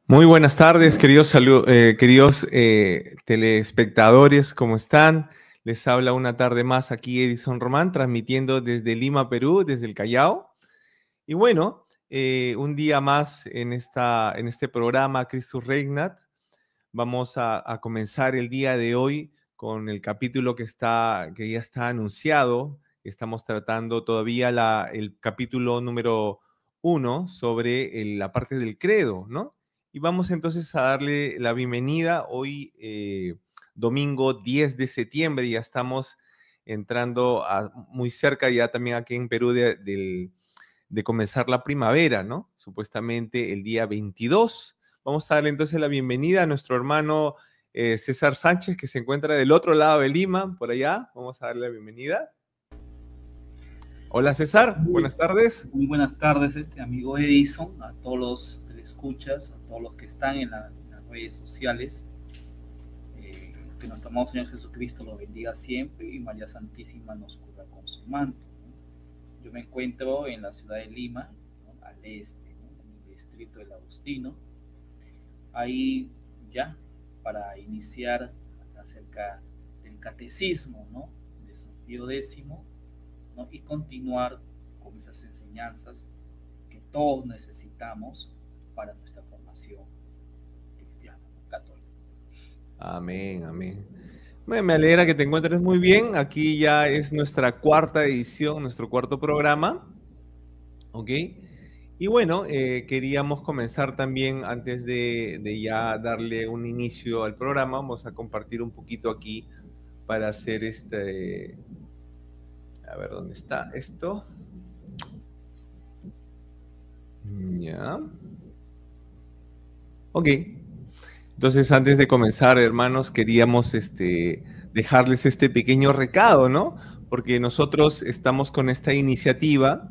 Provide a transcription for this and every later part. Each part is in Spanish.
Muy buenas tardes, queridos telespectadores, ¿cómo están? Les habla una tarde más aquí Edison Román, transmitiendo desde Lima, Perú, desde el Callao. Y bueno, un día más en este programa Christus Regnat. Vamos a comenzar el día de hoy con el capítulo que ya está anunciado. Estamos tratando todavía el capítulo número 1 sobre la parte del credo, ¿no? Y vamos entonces a darle la bienvenida hoy, domingo 10 de septiembre. Ya estamos entrando muy cerca, ya también aquí en Perú, de comenzar la primavera, ¿no? Supuestamente el día 22. Vamos a darle entonces la bienvenida a nuestro hermano César Sánchez, que se encuentra del otro lado de Lima, por allá. Vamos a darle la bienvenida. Hola César, buenas tardes. Muy buenas tardes, amigo Edison, a todos los telescuchas, a todos los que están en las redes sociales. Que nuestro amado Señor Jesucristo los bendiga siempre y María Santísima nos cubra con su manto. Yo me encuentro en la ciudad de Lima, ¿no? Al este, ¿no? En el distrito del Agustino. Ahí ya para iniciar acerca del catecismo, ¿no? De San Pío X, ¿no? Y continuar con esas enseñanzas que todos necesitamos para nuestra formación cristiana, católica. Amén, amén. Me alegra que te encuentres muy bien. Aquí ya es nuestra cuarta edición, nuestro cuarto programa. ¿Ok? Y bueno, queríamos comenzar también, antes de ya darle un inicio al programa, vamos a compartir un poquito aquí para hacer a ver, ¿dónde está esto? Ya. Ok. Entonces, antes de comenzar, hermanos, queríamos dejarles este pequeño recado, ¿no? Porque nosotros estamos con esta iniciativa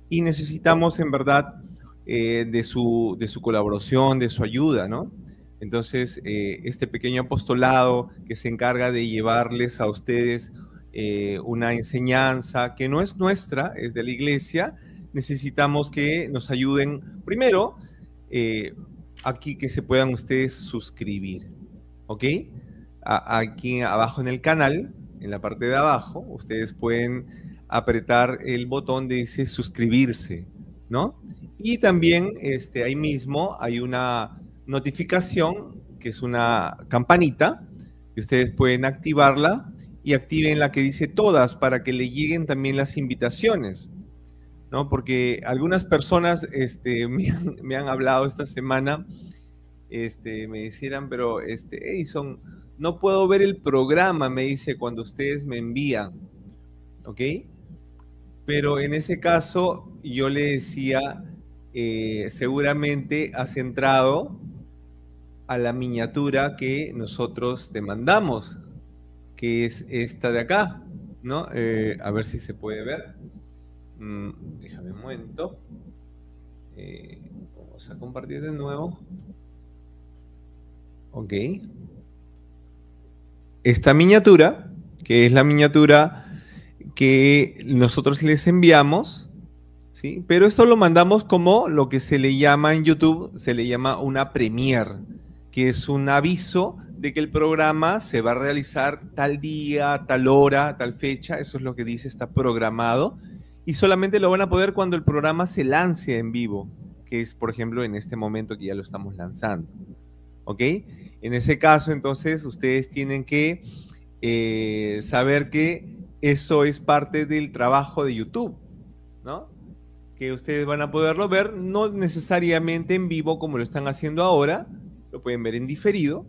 y necesitamos, en verdad, de su colaboración, de su ayuda, ¿no? Entonces, este pequeño apostolado que se encarga de llevarles a ustedes una enseñanza que no es nuestra, es de la iglesia, necesitamos que nos ayuden, primero, aquí que se puedan ustedes suscribir, ¿ok? Aquí abajo en el canal, en la parte de abajo, ustedes pueden apretar el botón de dice suscribirse, ¿no? Y también ahí mismo hay una notificación, que es una campanita, que ustedes pueden activarla y activen la que dice todas para que le lleguen también las invitaciones, ¿no? Porque algunas personas me han hablado esta semana, me decían, pero Edison, no puedo ver el programa, me dice, cuando ustedes me envían, ¿ok? Pero en ese caso yo le decía, seguramente has entrado a la miniatura que nosotros te mandamos, que es esta de acá, ¿no? A ver si se puede ver. Déjame un momento. Vamos a compartir de nuevo. Ok. Esta miniatura, que es la miniatura que nosotros les enviamos, ¿sí? Pero esto lo mandamos como lo que se le llama en YouTube, se le llama una premiere, que es un aviso de que el programa se va a realizar tal día, tal hora, tal fecha, eso es lo que dice, está programado, y solamente lo van a poder cuando el programa se lance en vivo, que es, por ejemplo, en este momento que ya lo estamos lanzando, ¿ok? En ese caso, entonces, ustedes tienen que saber que eso es parte del trabajo de YouTube, ¿no? Que ustedes van a poderlo ver, no necesariamente en vivo como lo están haciendo ahora, lo pueden ver en diferido,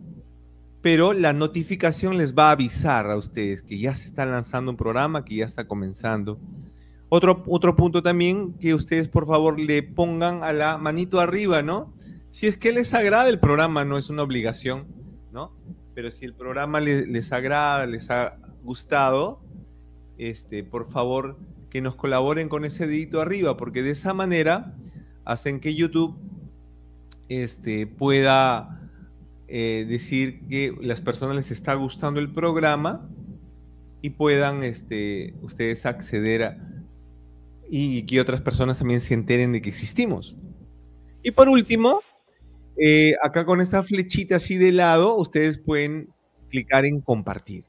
pero la notificación les va a avisar a ustedes que ya se está lanzando un programa, que ya está comenzando. Otro punto también, que ustedes por favor le pongan a la manito arriba, ¿no? Si es que les agrada el programa, no es una obligación, ¿no? Pero si el programa les agrada, les ha gustado, por favor, que nos colaboren con ese dedito arriba, porque de esa manera hacen que YouTube pueda decir que las personas les está gustando el programa y puedan ustedes acceder y que otras personas también se enteren de que existimos. Y por último, acá con esta flechita así de lado, ustedes pueden clicar en compartir,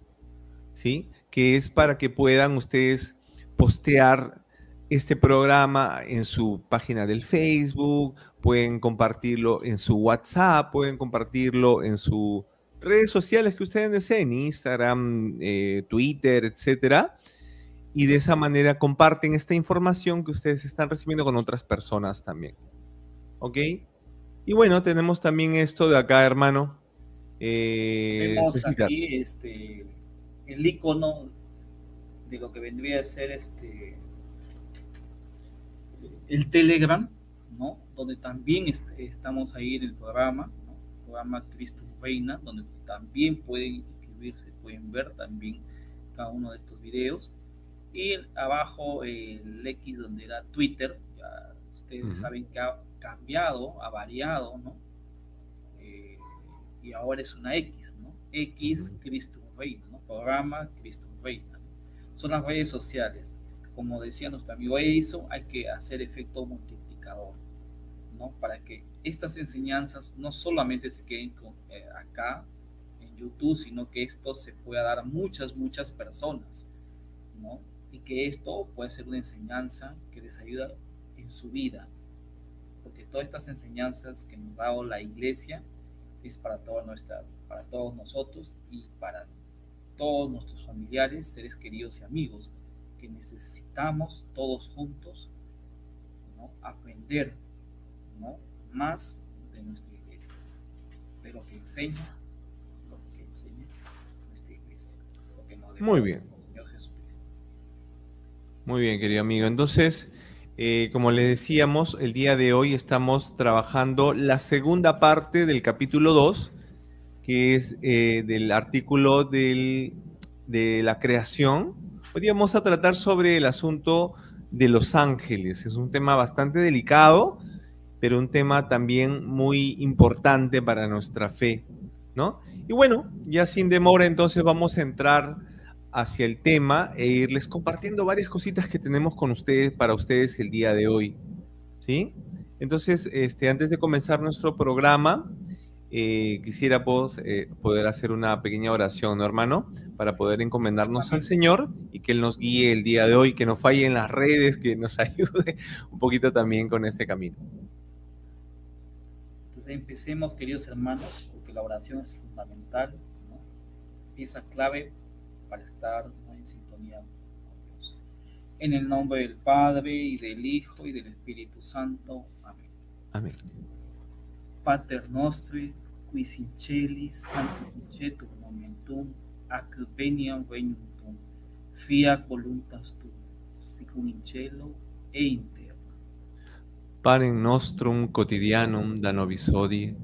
¿sí? Que es para que puedan ustedes postear este programa en su página del Facebook, pueden compartirlo en su WhatsApp, pueden compartirlo en sus redes sociales que ustedes deseen, Instagram, Twitter, etcétera. Y de esa manera comparten esta información que ustedes están recibiendo con otras personas también. ¿Ok? Y bueno, tenemos también esto de acá, hermano. Vemos Cecilia. aquí el icono de lo que vendría a ser el Telegram, ¿no? Donde también estamos ahí en el programa, ¿no? El programa Cristo Reina, donde también pueden inscribirse, pueden ver también cada uno de estos videos. Y abajo el X donde era Twitter, ya ustedes saben que ha cambiado, ha variado, ¿no? Y ahora es una X, ¿no? X Cristo Reina, ¿no? Programa Cristo Reina. Son las redes sociales. Como decía nuestro amigo Edison, hay que hacer efecto multiplicador, ¿no? Para que estas enseñanzas no solamente se queden acá en YouTube, sino que esto se pueda dar a muchas personas, ¿no? Y que esto puede ser una enseñanza que les ayuda en su vida, porque todas estas enseñanzas que nos ha dado la iglesia es para para todos nosotros y para todos nuestros familiares, seres queridos y amigos, que necesitamos todos juntos, ¿no? Aprender, ¿no? Más de nuestra iglesia, de lo que enseña nuestra iglesia, lo que nos dejó Muy bien. el Señor Jesucristo. Muy bien, querido amigo. Entonces, como le decíamos, el día de hoy estamos trabajando la segunda parte del capítulo 2, que es del artículo de la creación. Hoy día vamos a tratar sobre el asunto de los ángeles. Es un tema bastante delicado, pero un tema también muy importante para nuestra fe, ¿no? Y bueno, ya sin demora, entonces vamos a entrar hacia el tema e irles compartiendo varias cositas que tenemos con ustedes, para ustedes el día de hoy, ¿sí? Entonces, antes de comenzar nuestro programa, quisiera poder hacer una pequeña oración, ¿no, hermano? Para poder encomendarnos al Señor y que Él nos guíe el día de hoy, que no falle en las redes, que nos ayude un poquito también con este camino. Entonces empecemos, queridos hermanos, porque la oración es fundamental, ¿no? Pieza clave para estar, ¿no?, en sintonía con Dios. En el nombre del Padre, y del Hijo, y del Espíritu Santo. Amén. Amén. Pater nostri, qui in celis sanctificetur nomentum, ac veniam regnum tuum, fiat voluntas tua, sicum in cielo e in terra. Panem nostrum quotidianum da nobis hodie,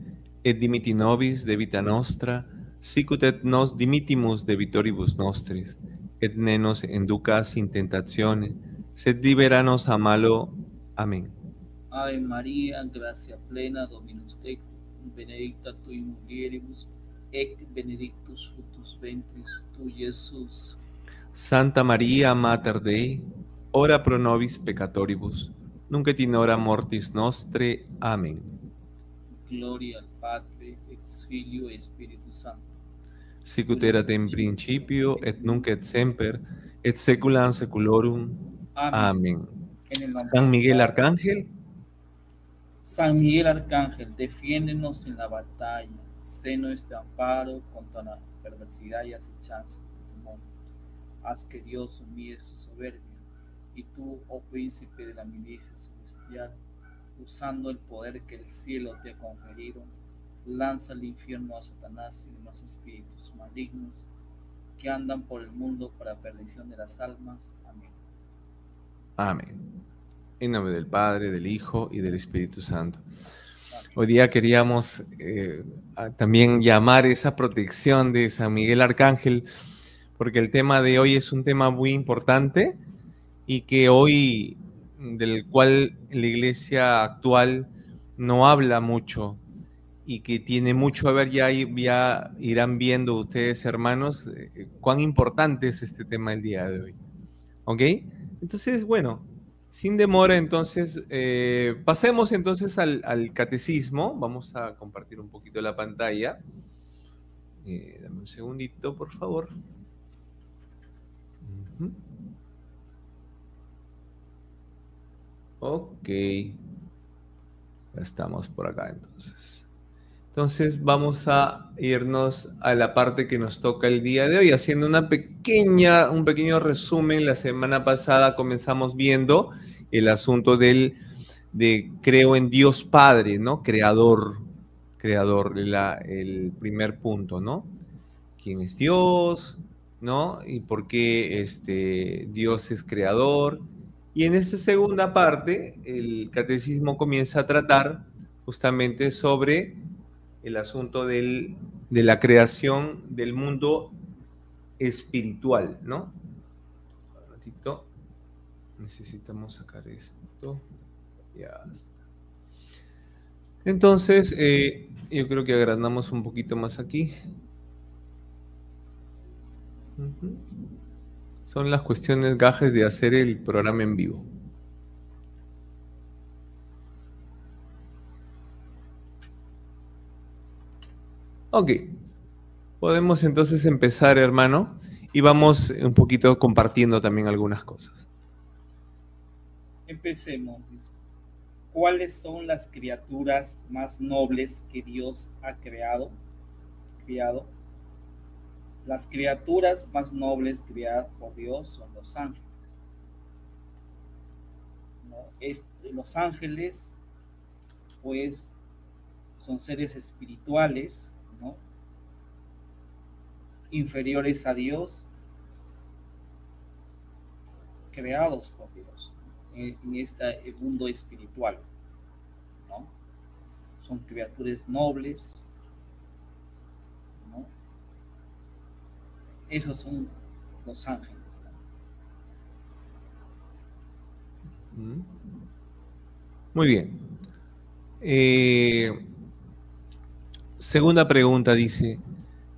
et dimitti nobis debita nostra, sicut et nos dimittimus debitoribus nostris, et ne nos inducas in tentatione, sed libera nos a malo. Amén. Ave María, gracia plena, Dominus tecum, benedicta tui mulieribus, et benedictus fructus ventris tui, Jesús. Santa María, Mater Dei, ora pro nobis peccatoribus, nunc et in hora mortis nostre. Amén. Gloria al Padre, ex Filio y Espíritu Santo. Sicut erat in principio, et nunc et semper, et saecula saeculorum. Amén. San Miguel Arcángel. San Miguel Arcángel, defiéndenos en la batalla, sé nuestro amparo contra la perversidad y acechanza del mundo. Haz que Dios humille su soberbia, y tú, oh príncipe de la milicia celestial, usando el poder que el cielo te ha conferido, lanza al infierno a Satanás y demás espíritus malignos que andan por el mundo para perdición de las almas. Amén. Amén. En nombre del Padre, del Hijo y del Espíritu Santo. Hoy día queríamos también llamar esa protección de San Miguel Arcángel, porque el tema de hoy es un tema muy importante y que hoy, del cual la iglesia actual no habla mucho y que tiene mucho a ver, ya irán viendo ustedes, hermanos, cuán importante es este tema el día de hoy. ¿Ok? Entonces, bueno, Sin demora, entonces, pasemos entonces al catecismo. Vamos a compartir un poquito la pantalla. Dame un segundito, por favor. Ujú. Ok. Ya estamos por acá entonces. Entonces vamos a irnos a la parte que nos toca el día de hoy, haciendo un pequeño resumen. La semana pasada comenzamos viendo el asunto de creo en Dios Padre, ¿no? Creador, el primer punto, ¿no? ¿Quién es Dios? ¿No? Y por qué Dios es creador. Y en esta segunda parte, el catecismo comienza a tratar justamente sobre el asunto de la creación del mundo espiritual, ¿no? Un ratito. Necesitamos sacar esto. Ya está. Entonces, yo creo que agrandamos un poquito más aquí. Ujú. Son las cuestiones gajes de hacer el programa en vivo. Ok. Podemos entonces empezar, hermano, y vamos un poquito compartiendo también algunas cosas. Empecemos. ¿Cuáles son las criaturas más nobles que Dios ha creado? Las criaturas más nobles creadas por Dios son los ángeles. ¿No? Los ángeles, pues, son seres espirituales, ¿no? Inferiores a Dios, creados por Dios en este mundo espiritual, ¿no? Son criaturas nobles, ¿no? Esos son los ángeles. Muy bien. Segunda pregunta dice,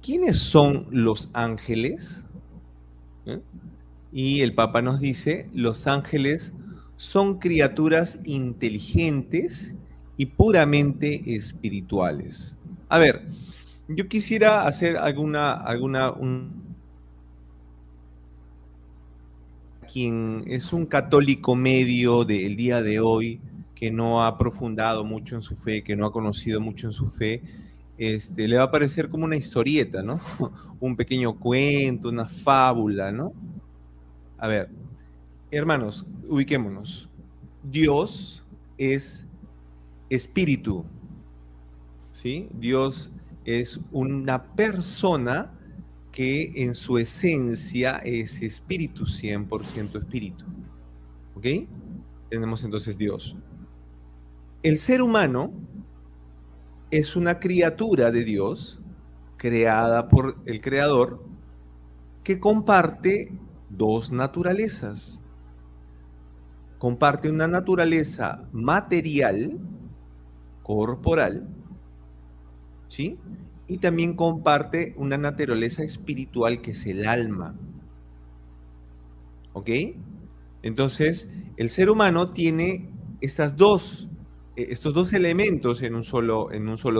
¿quiénes son los ángeles? Y el Papa nos dice, los ángeles son criaturas inteligentes y puramente espirituales. A ver, yo quisiera hacer quien es un católico medio del día de hoy, que no ha aprofundado mucho en su fe, que no ha conocido mucho en su fe, le va a parecer como una historieta, ¿no? Un pequeño cuento, una fábula, ¿no? A ver, hermanos, ubiquémonos. Dios es espíritu, ¿sí? Dios es una persona que en su esencia es espíritu, 100% espíritu. ¿Ok? Tenemos entonces Dios. El ser humano es una criatura de Dios, creada por el Creador, que comparte dos naturalezas. Comparte una naturaleza material, corporal, ¿sí? Y también comparte una naturaleza espiritual que es el alma. ¿Ok? Entonces, el ser humano tiene estos dos elementos en un solo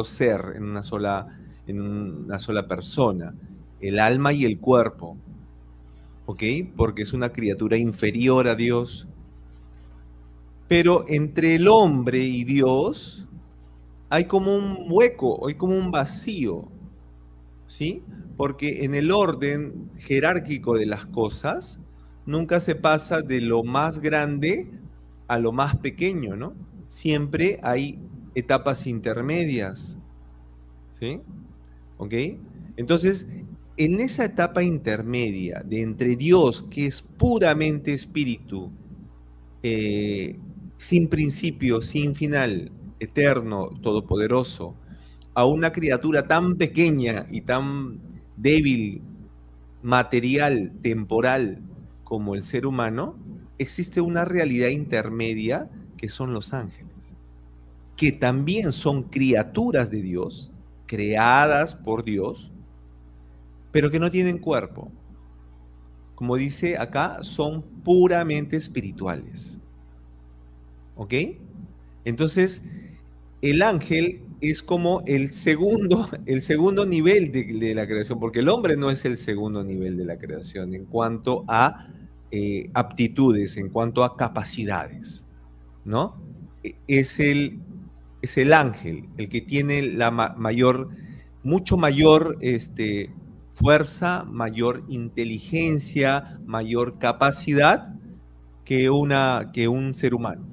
ser, en una sola persona, el alma y el cuerpo. ¿Ok? Porque es una criatura inferior a Dios. Pero entre el hombre y Dios hay como un hueco, hay como un vacío, ¿sí? Porque en el orden jerárquico de las cosas, nunca se pasa de lo más grande a lo más pequeño, ¿no? Siempre hay etapas intermedias, ¿sí? ¿Ok? Entonces, en esa etapa intermedia de entre Dios, que es puramente espíritu, sin principio, sin final, eterno, todopoderoso, a una criatura tan pequeña y tan débil, material, temporal, como el ser humano, existe una realidad intermedia que son los ángeles, que también son criaturas de Dios, creadas por Dios, pero que no tienen cuerpo. Como dice acá, son puramente espirituales. ¿Ok? Entonces, el ángel es como el segundo nivel de la creación, porque el hombre no es el segundo nivel de la creación en cuanto a aptitudes, en cuanto a capacidades, ¿no? Es el ángel el que tiene la mucho mayor fuerza, mayor inteligencia, mayor capacidad que un ser humano.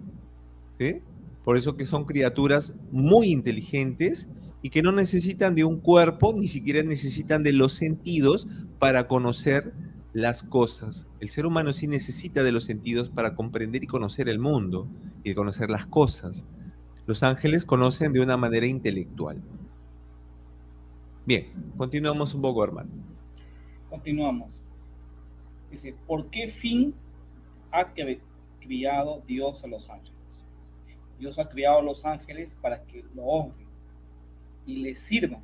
¿Sí? Por eso que son criaturas muy inteligentes y que no necesitan de un cuerpo, ni siquiera necesitan de los sentidos para conocer las cosas. El ser humano sí necesita de los sentidos para comprender y conocer el mundo y conocer las cosas. Los ángeles conocen de una manera intelectual. Bien, continuamos un poco, hermano. Continuamos. Dice, ¿por qué fin ha criado Dios a los ángeles? Dios ha criado a los ángeles para que lo honren y les sirvan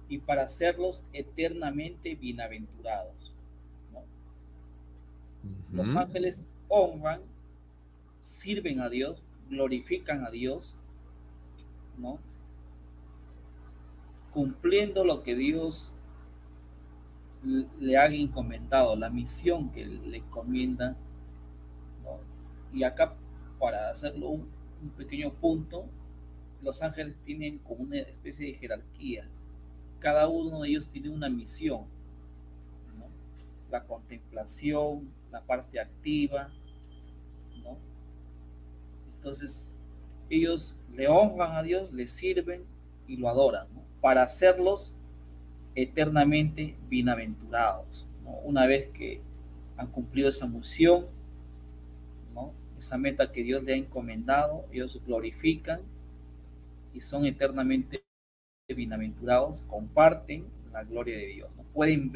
y para hacerlos eternamente bienaventurados, ¿no? Los ángeles honran, sirven a Dios, glorifican a Dios, ¿no? Cumpliendo lo que Dios le ha encomendado, la misión que le encomienda, ¿no? Y acá, para hacerlo un pequeño punto, los ángeles tienen como una especie de jerarquía. Cada uno de ellos tiene una misión, ¿no? La contemplación, la parte activa, ¿no? Entonces, ellos le honran a Dios, le sirven y lo adoran, ¿no? Para hacerlos eternamente bienaventurados, ¿no? Una vez que han cumplido esa misión, ¿no? Esa meta que Dios le ha encomendado, ellos glorifican y son eternamente bienaventurados, comparten la gloria de Dios, ¿no? Pueden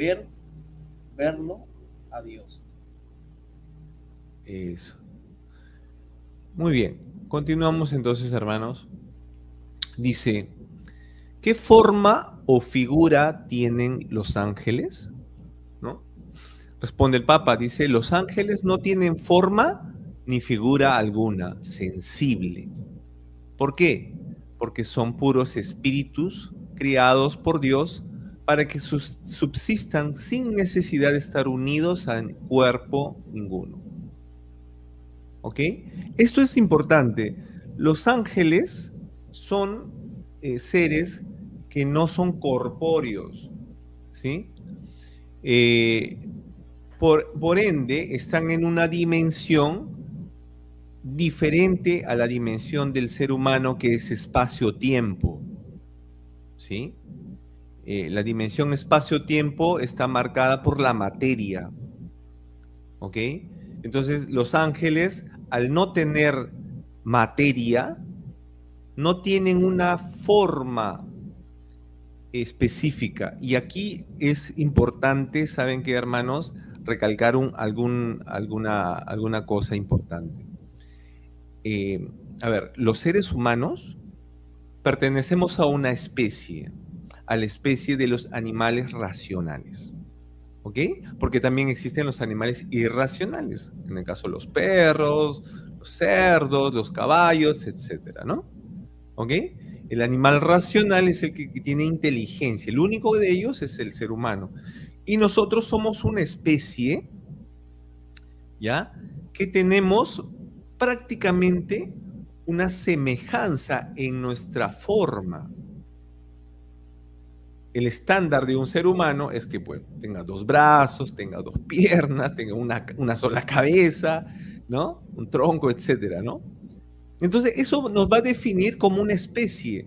verlo a Dios. Eso. Muy bien. Continuamos entonces, hermanos. Dice, ¿qué forma o figura tienen los ángeles? ¿No? Responde el Papa, dice, los ángeles no tienen forma ni figura alguna, sensible. ¿Por qué? Porque son puros espíritus criados por Dios para que subsistan sin necesidad de estar unidos a cuerpo ninguno. ¿Ok? Esto es importante. Los ángeles son seres que no son corpóreos, ¿sí? Por ende, están en una dimensión diferente a la dimensión del ser humano, que es espacio-tiempo, ¿sí? La dimensión espacio-tiempo está marcada por la materia, ¿ok? Entonces, los ángeles, al no tener materia, no tienen una forma específica. Y aquí es importante, ¿saben qué, hermanos? Recalcar alguna cosa importante. A ver, los seres humanos pertenecemos a una especie, a la especie de los animales racionales. ¿Ok? Porque también existen los animales irracionales, en el caso de los perros, los cerdos, los caballos, etcétera, ¿no? ¿Ok? El animal racional es el que tiene inteligencia, el único de ellos es el ser humano. Y nosotros somos una especie, ¿ya? Que tenemos prácticamente una semejanza en nuestra forma. El estándar de un ser humano es que pues, tenga dos brazos, tenga dos piernas, tenga una sola cabeza, ¿no? Un tronco, etcétera, ¿no? Entonces, eso nos va a definir como una especie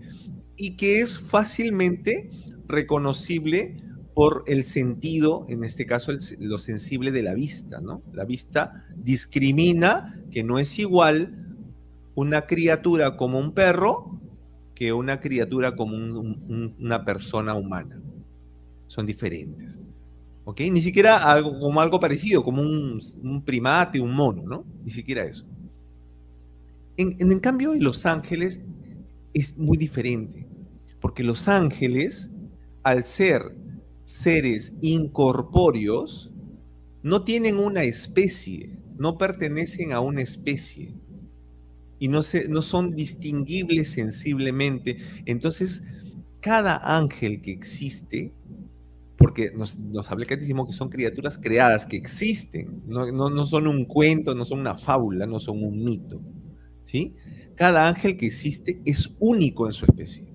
y que es fácilmente reconocible por el sentido, en este caso lo sensible de la vista, ¿no? La vista discrimina que no es igual una criatura como un perro que una criatura como una persona humana. Son diferentes. ¿Ok? Ni siquiera como algo parecido, como un primate, un mono, ¿no? Ni siquiera eso. En cambio, en los ángeles es muy diferente, porque los ángeles, al ser seres incorpóreos, no tienen una especie, no pertenecen a una especie. y no son distinguibles sensiblemente. Entonces, cada ángel que existe, porque nos habla el catecismo que son criaturas creadas, que existen, no son un cuento, no son una fábula, no son un mito, ¿sí? Cada ángel que existe es único en su especie.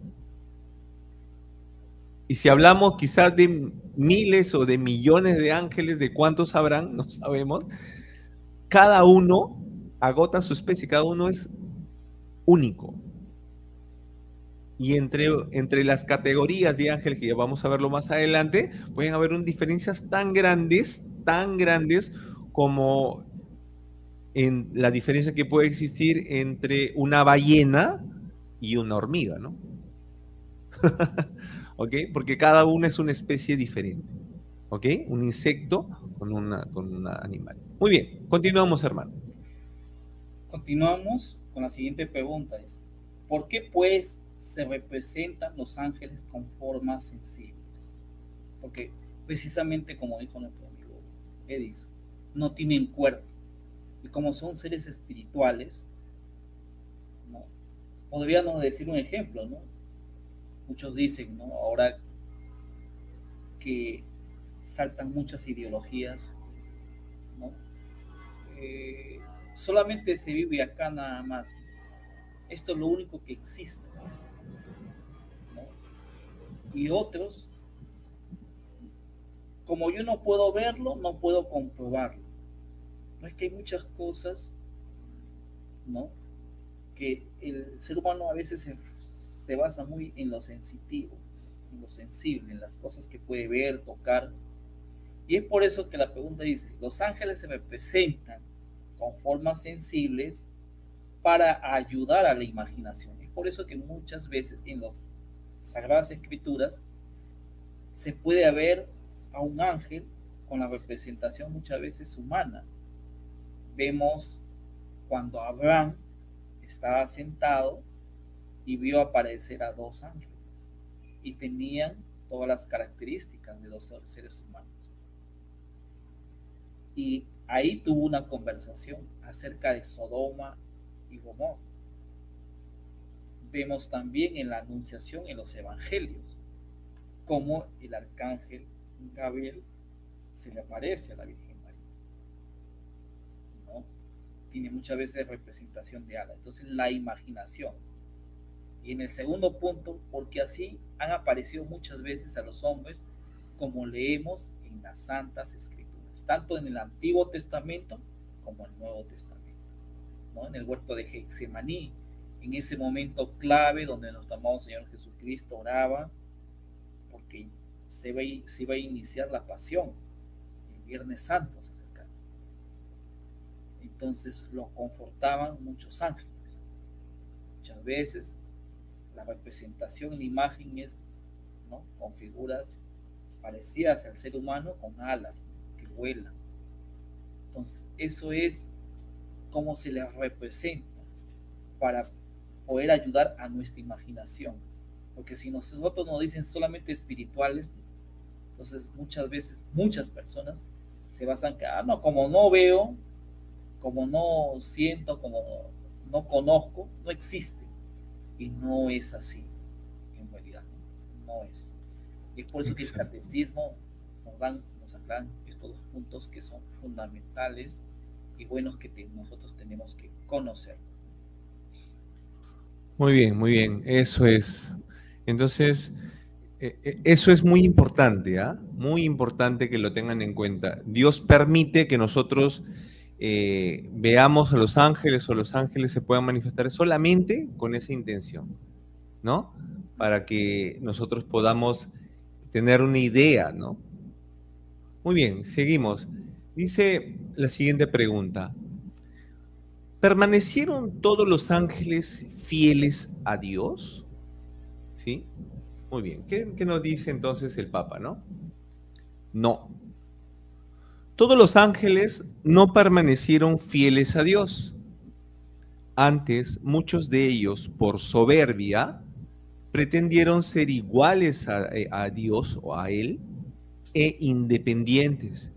Y si hablamos quizás de miles o de millones de ángeles, ¿de cuántos habrán? No sabemos. Cada uno agota su especie, cada uno es único. Y entre las categorías de ángeles, que ya vamos a verlo más adelante, pueden haber diferencias tan grandes como en la diferencia que puede existir entre una ballena y una hormiga, ¿no? ¿Ok? Porque cada una es una especie diferente. ¿Ok? Un insecto con un animal. Muy bien, continuamos, hermano. Continuamos con la siguiente pregunta. ¿Por qué pues se representan los ángeles con formas sensibles? Porque precisamente como dijo nuestro amigo Edison, no tienen cuerpo. Y como son seres espirituales, ¿no? Podríamos decir un ejemplo, ¿no? Muchos dicen, ¿no? Ahora que saltan muchas ideologías, ¿no? Solamente se vive acá nada más. Esto es lo único que existe, ¿no? Y otros, como yo no puedo verlo, no puedo comprobarlo. No es que hay muchas cosas, ¿no? Que el ser humano a veces se basa muy en lo sensitivo, en lo sensible, en las cosas que puede ver, tocar. Y es por eso que la pregunta dice, los ángeles se representan con formas sensibles para ayudar a la imaginación. Es por eso que muchas veces en las Sagradas Escrituras se puede ver a un ángel con la representación muchas veces humana. Vemos cuando Abraham estaba sentado y vio aparecer a dos ángeles y tenían todas las características de los seres humanos. Y ahí tuvo una conversación acerca de Sodoma y Gomorra. Vemos también en la anunciación en los evangelios cómo el arcángel Gabriel se le aparece a la Virgen María, ¿no? Tiene muchas veces representación de alas. Entonces la imaginación. Y en el segundo punto, porque así han aparecido muchas veces a los hombres, como leemos en las Santas Escrituras, tanto en el Antiguo Testamento como en el Nuevo Testamento, ¿no? En el huerto de Getsemaní, en ese momento clave donde nuestro amado Señor Jesucristo oraba, porque se iba a iniciar la pasión, el Viernes Santo se acercaba. Entonces lo confortaban muchos ángeles. Muchas veces la representación en la imagen es, ¿no?, con figuras parecidas al ser humano, con alas, ¿no?, que vuelan. Entonces eso es como se les representa para poder ayudar a nuestra imaginación, porque si nosotros nos dicen solamente espirituales, entonces muchas veces muchas personas se basan que, no, como no veo, como no siento, como no conozco, no existe. Y no es así, en realidad, no es. Y es por eso que el catecismo nos aclaran estos dos puntos que son fundamentales y buenos que nosotros tenemos que conocer. Muy bien, eso es. Entonces, eso es muy importante, ¿ah? Muy importante que lo tengan en cuenta. Dios permite que nosotros veamos a los ángeles o los ángeles se puedan manifestar solamente con esa intención, ¿no? Para que nosotros podamos tener una idea, ¿no? Muy bien, seguimos. Dice la siguiente pregunta. ¿Permanecieron todos los ángeles fieles a Dios? ¿Sí? Muy bien. ¿Qué nos dice entonces el Papa, no? No. Todos los ángeles no permanecieron fieles a Dios. Antes, muchos de ellos, por soberbia, pretendieron ser iguales a Dios o a Él e independientes.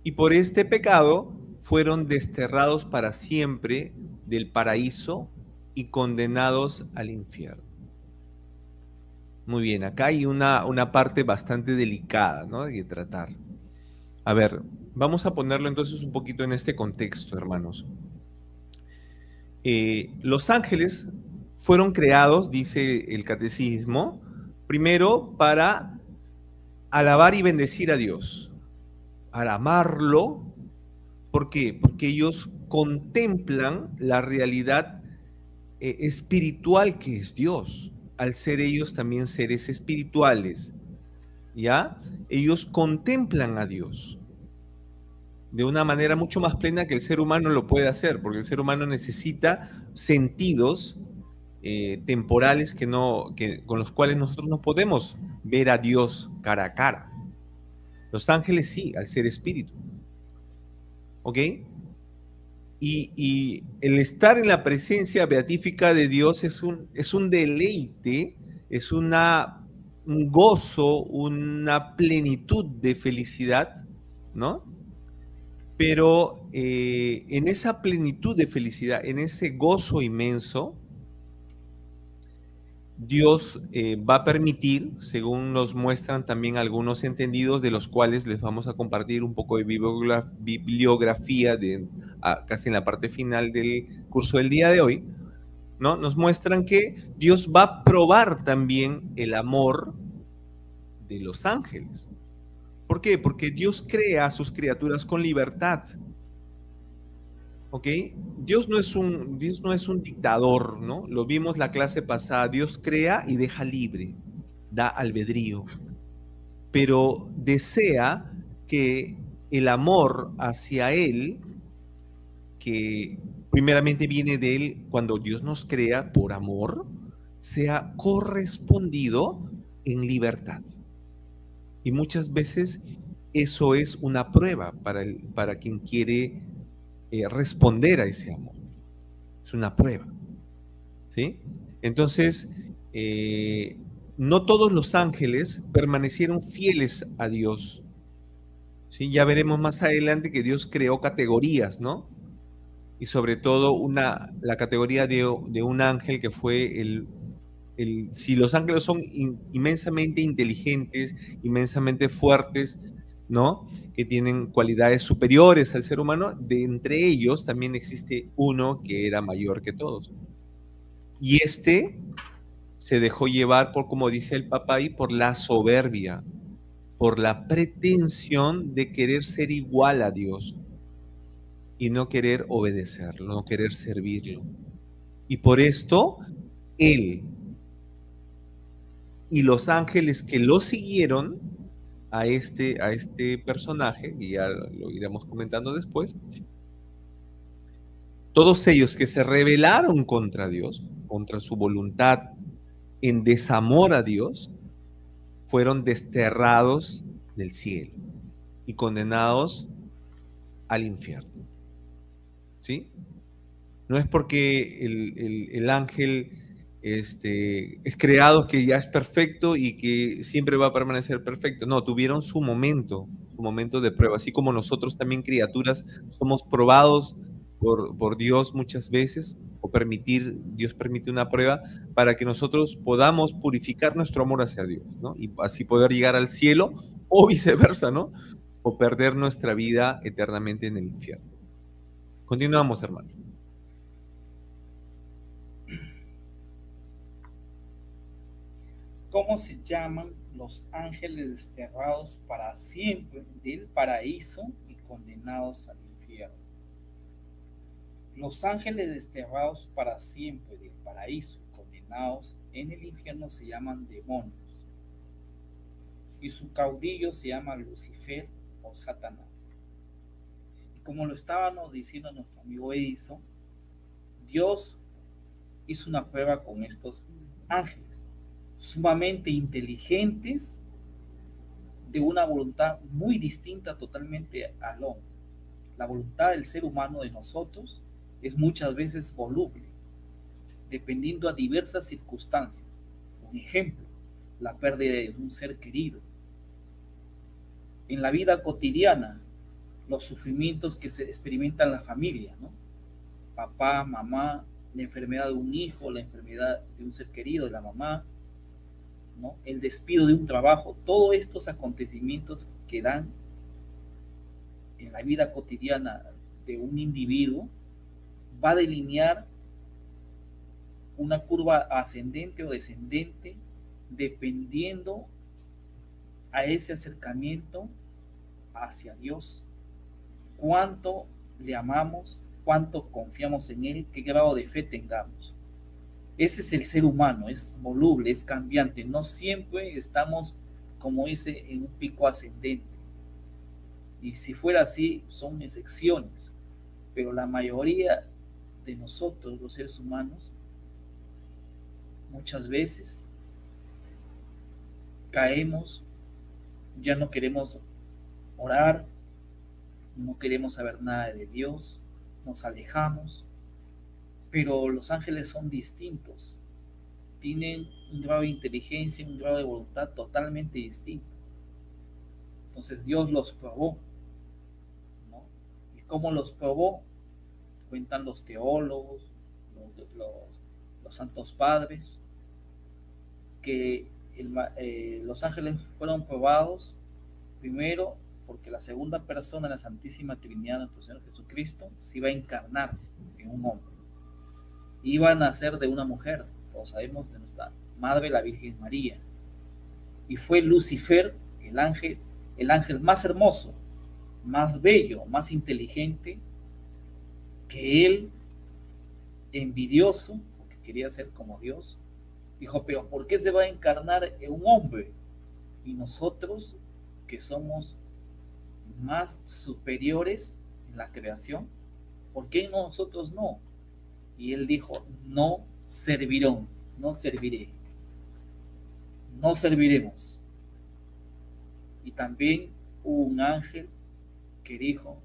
Y por este pecado fueron desterrados para siempre del paraíso y condenados al infierno. Muy bien, acá hay una parte bastante delicada, ¿no?, de tratar. A ver, vamos a ponerlo entonces un poquito en este contexto, hermanos. Los ángeles fueron creados, dice el catecismo, primero para alabar y bendecir a Dios, para amarlo. ¿Por qué? Porque ellos contemplan la realidad espiritual que es Dios, al ser ellos también seres espirituales, ¿ya? Ellos contemplan a Dios de una manera mucho más plena que el ser humano lo puede hacer, porque el ser humano necesita sentidos temporales con los cuales nosotros no podemos ver a Dios cara a cara. Los ángeles sí, al ser espíritu. ¿Ok? Y el estar en la presencia beatífica de Dios es un deleite, es un gozo, una plenitud de felicidad, ¿no? Pero en esa plenitud de felicidad, en ese gozo inmenso, Dios va a permitir, según nos muestran también algunos entendidos, de los cuales les vamos a compartir un poco de bibliografía casi en la parte final del curso del día de hoy, ¿no? Nos muestran que Dios va a probar también el amor de los ángeles. ¿Por qué? Porque Dios crea a sus criaturas con libertad. ¿Ok? Dios no es un dictador, ¿no? Lo vimos la clase pasada. Dios crea y deja libre, da albedrío, pero desea que el amor hacia Él, que primeramente viene de Él cuando Dios nos crea por amor, sea correspondido en libertad. Y muchas veces eso es una prueba para quien quiere responder a ese amor. Es una prueba, ¿sí? Entonces, no todos los ángeles permanecieron fieles a Dios, ¿sí? Ya veremos más adelante que Dios creó categorías, ¿no? Y sobre todo la categoría de un ángel que fue si los ángeles son inmensamente inteligentes, inmensamente fuertes, ¿no?, que tienen cualidades superiores al ser humano, de entre ellos también existe uno que era mayor que todos. Y se dejó llevar por, como dice el Papa ahí, por la soberbia, por la pretensión de querer ser igual a Dios y no querer obedecerlo, no querer servirlo. Y por esto, él y los ángeles que lo siguieron a este personaje, y ya lo iremos comentando después, todos ellos que se rebelaron contra Dios, contra su voluntad, en desamor a Dios, fueron desterrados del cielo y condenados al infierno. ¿Sí? No es porque el ángel es creado que ya es perfecto y que siempre va a permanecer perfecto. No, tuvieron su momento de prueba. Así como nosotros también, criaturas, somos probados por Dios muchas veces, Dios permite una prueba para que nosotros podamos purificar nuestro amor hacia Dios, ¿no? Y así poder llegar al cielo, o viceversa, ¿no? O perder nuestra vida eternamente en el infierno. Continuamos, hermano. ¿Cómo se llaman los ángeles desterrados para siempre del paraíso y condenados al infierno? Los ángeles desterrados para siempre del paraíso y condenados en el infierno se llaman demonios, y su caudillo se llama Lucifer o Satanás. Y como lo estábamos diciendo nuestro amigo Edison, Dios hizo una prueba con estos ángeles, sumamente inteligentes, de una voluntad muy distinta totalmente al hombre. La voluntad del ser humano, de nosotros, es muchas veces voluble, dependiendo a diversas circunstancias. Un ejemplo, la pérdida de un ser querido. En la vida cotidiana, los sufrimientos que se experimentan en la familia, ¿no? papá, mamá, la enfermedad de un hijo, la enfermedad de un ser querido, de la mamá, ¿no? El despido de un trabajo, todos estos acontecimientos que dan en la vida cotidiana de un individuo va a delinear una curva ascendente o descendente dependiendo a ese acercamiento hacia Dios. Cuánto le amamos, cuánto confiamos en Él, qué grado de fe tengamos. Ese es el ser humano, es voluble, es cambiante. No siempre estamos, como dice, en un pico ascendente. Y si fuera así, son excepciones. Pero la mayoría de nosotros, los seres humanos, muchas veces caemos, ya no queremos orar, no queremos saber nada de Dios, nos alejamos, pero los ángeles son distintos, tienen un grado de inteligencia, un grado de voluntad totalmente distinto. Entonces Dios los probó, ¿no? ¿Y cómo los probó? Cuentan los teólogos, los santos padres, que los ángeles fueron probados primero porque la segunda persona de la Santísima Trinidad, nuestro Señor Jesucristo, se iba a encarnar en un hombre. Iba a nacer de una mujer, todos sabemos, de nuestra Madre, la Virgen María. Y fue Lucifer, el ángel más hermoso, más bello, más inteligente, que él, envidioso, porque quería ser como Dios, dijo, pero ¿por qué se va a encarnar en un hombre? Y nosotros, que somos más superiores en la creación, ¿por qué nosotros no? Y él dijo, no servirán, no serviré, no serviremos. Y también hubo un ángel que dijo,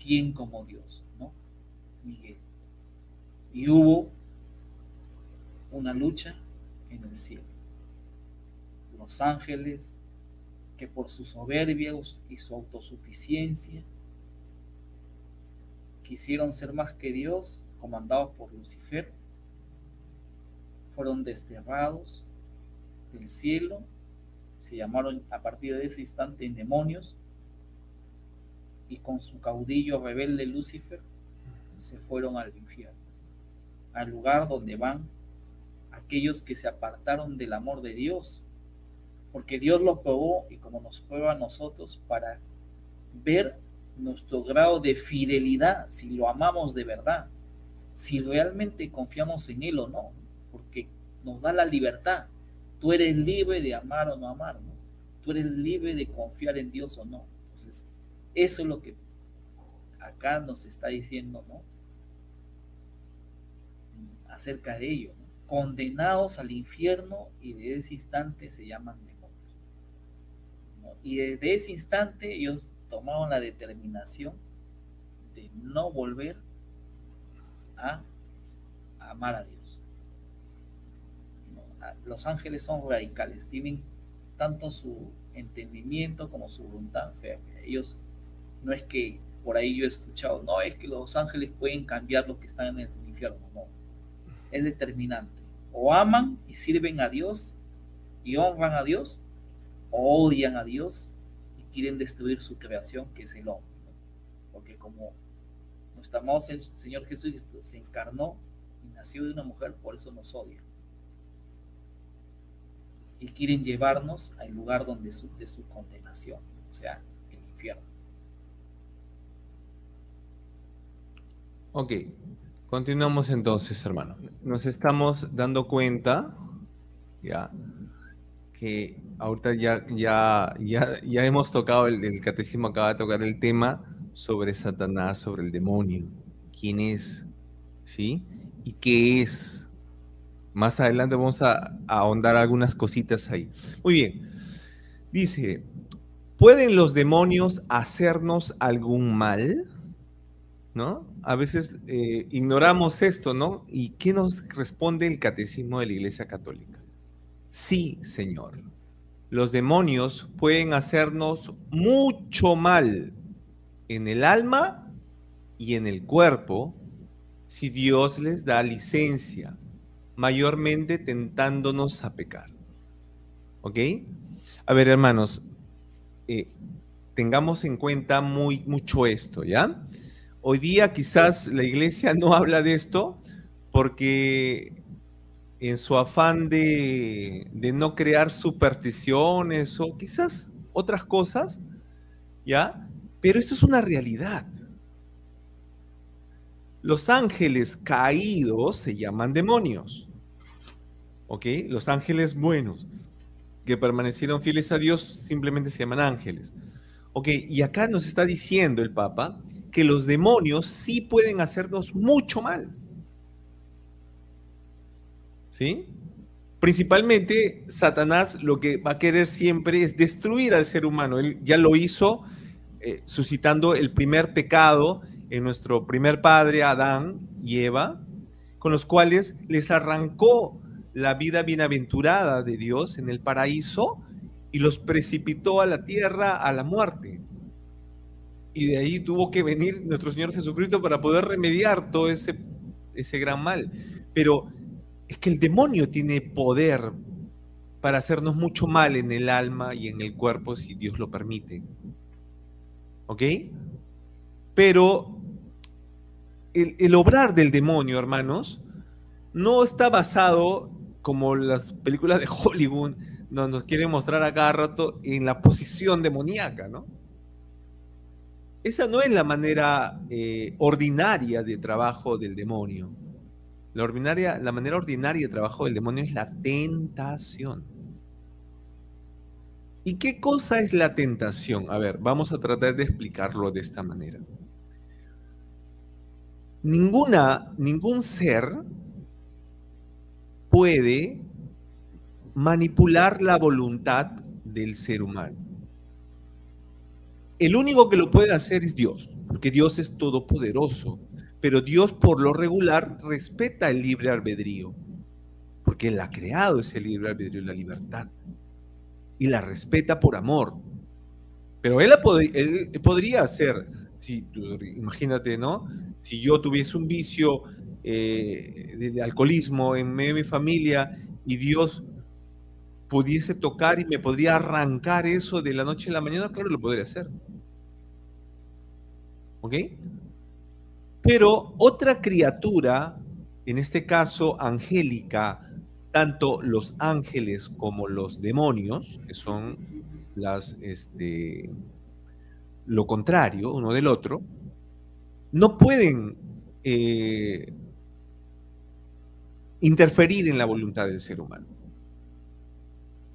¿quién como Dios? ¿No? Miguel. Y hubo una lucha en el cielo. Los ángeles que por su soberbia y su autosuficiencia quisieron ser más que Dios, comandados por Lucifer, fueron desterrados del cielo, se llamaron a partir de ese instante en demonios, y con su caudillo rebelde Lucifer se fueron al infierno, al lugar donde van aquellos que se apartaron del amor de Dios, porque Dios los probó y como nos prueba a nosotros para ver nuestro grado de fidelidad, si lo amamos de verdad, si realmente confiamos en Él o no, porque nos da la libertad. Tú eres libre de amar o no amar, ¿no? Tú eres libre de confiar en Dios o no. Entonces, eso es lo que acá nos está diciendo, ¿no? Acerca de ello, ¿no? Condenados al infierno y de ese instante se llaman demonios, ¿no? Y desde ese instante ellos tomaron la determinación de no volver a amar a Dios. Los ángeles son radicales, tienen tanto su entendimiento como su voluntad férrea. Ellos, no es que por ahí yo he escuchado, no, es que los ángeles pueden cambiar los que están en el infierno, no. Es determinante. O aman y sirven a Dios y honran a Dios, o odian a Dios y quieren destruir su creación, que es el hombre, ¿no? Porque como nuestro amado Señor Jesucristo se encarnó y nació de una mujer, por eso nos odia. Y quieren llevarnos al lugar de su condenación, o sea, el infierno. Ok, continuamos entonces, hermano. Nos estamos dando cuenta, ya, que ahorita ya hemos tocado, el catecismo acaba de tocar el tema sobre Satanás, sobre el demonio. ¿Quién es? ¿Sí? ¿Y qué es? Más adelante vamos a ahondar algunas cositas ahí. Muy bien. Dice, ¿pueden los demonios hacernos algún mal? ¿No? A veces ignoramos esto, ¿no? ¿Y qué nos responde el Catecismo de la Iglesia Católica? Sí, Señor. Los demonios pueden hacernos mucho mal en el alma y en el cuerpo si Dios les da licencia, mayormente tentándonos a pecar. ¿Ok? A ver, hermanos, tengamos en cuenta mucho esto, ¿ya? Hoy día quizás la iglesia no habla de esto porque en su afán de no crear supersticiones o quizás otras cosas, ¿ya? Pero esto es una realidad. Los ángeles caídos se llaman demonios, ¿ok? Los ángeles buenos que permanecieron fieles a Dios simplemente se llaman ángeles. Ok, y acá nos está diciendo el Papa que los demonios sí pueden hacernos mucho mal. ¿Sí? Principalmente, Satanás lo que va a querer siempre es destruir al ser humano. Él ya lo hizo suscitando el primer pecado en nuestro primer padre, Adán y Eva, con los cuales les arrancó la vida bienaventurada de Dios en el paraíso y los precipitó a la tierra, a la muerte. Y de ahí tuvo que venir nuestro Señor Jesucristo para poder remediar todo ese gran mal. Pero es que el demonio tiene poder para hacernos mucho mal en el alma y en el cuerpo si Dios lo permite. ¿Ok? Pero el obrar del demonio, hermanos, no está basado, como las películas de Hollywood nos quieren mostrar a cada rato, en la posición demoníaca, ¿no? Esa no es la manera ordinaria de trabajo del demonio. La manera ordinaria de trabajo del demonio es la tentación. ¿Y qué cosa es la tentación? A ver, vamos a tratar de explicarlo de esta manera. Ningún ser puede manipular la voluntad del ser humano. El único que lo puede hacer es Dios, porque Dios es todopoderoso, pero Dios por lo regular respeta el libre albedrío, porque Él ha creado ese libre albedrío, la libertad, y la respeta por amor. Pero Él podría hacer, imagínate, ¿no? Si yo tuviese un vicio de alcoholismo en medio de mi familia y Dios pudiese tocar y me podría arrancar eso de la noche a la mañana, claro, lo podría hacer. ¿Ok? Pero otra criatura, en este caso angélica, tanto los ángeles como los demonios, que son lo contrario uno del otro, no pueden interferir en la voluntad del ser humano.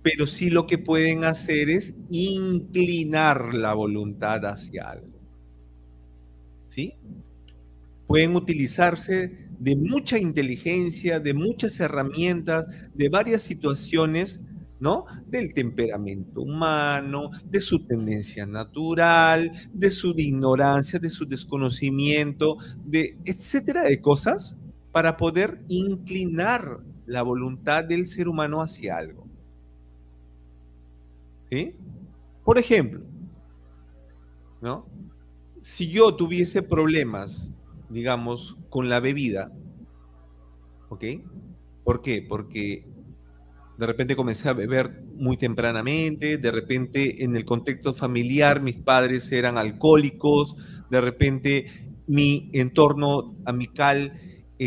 Pero sí lo que pueden hacer es inclinar la voluntad hacia algo. ¿Sí? Pueden utilizarse de mucha inteligencia, de muchas herramientas, de varias situaciones, ¿no? Del temperamento humano, de su tendencia natural, de su ignorancia, de su desconocimiento, de etcétera de cosas, para poder inclinar la voluntad del ser humano hacia algo. ¿Sí? Por ejemplo, ¿no? Si yo tuviese problemas, digamos, con la bebida, ¿ok? ¿Por qué? Porque de repente comencé a beber muy tempranamente, de repente en el contexto familiar mis padres eran alcohólicos, de repente mi entorno amical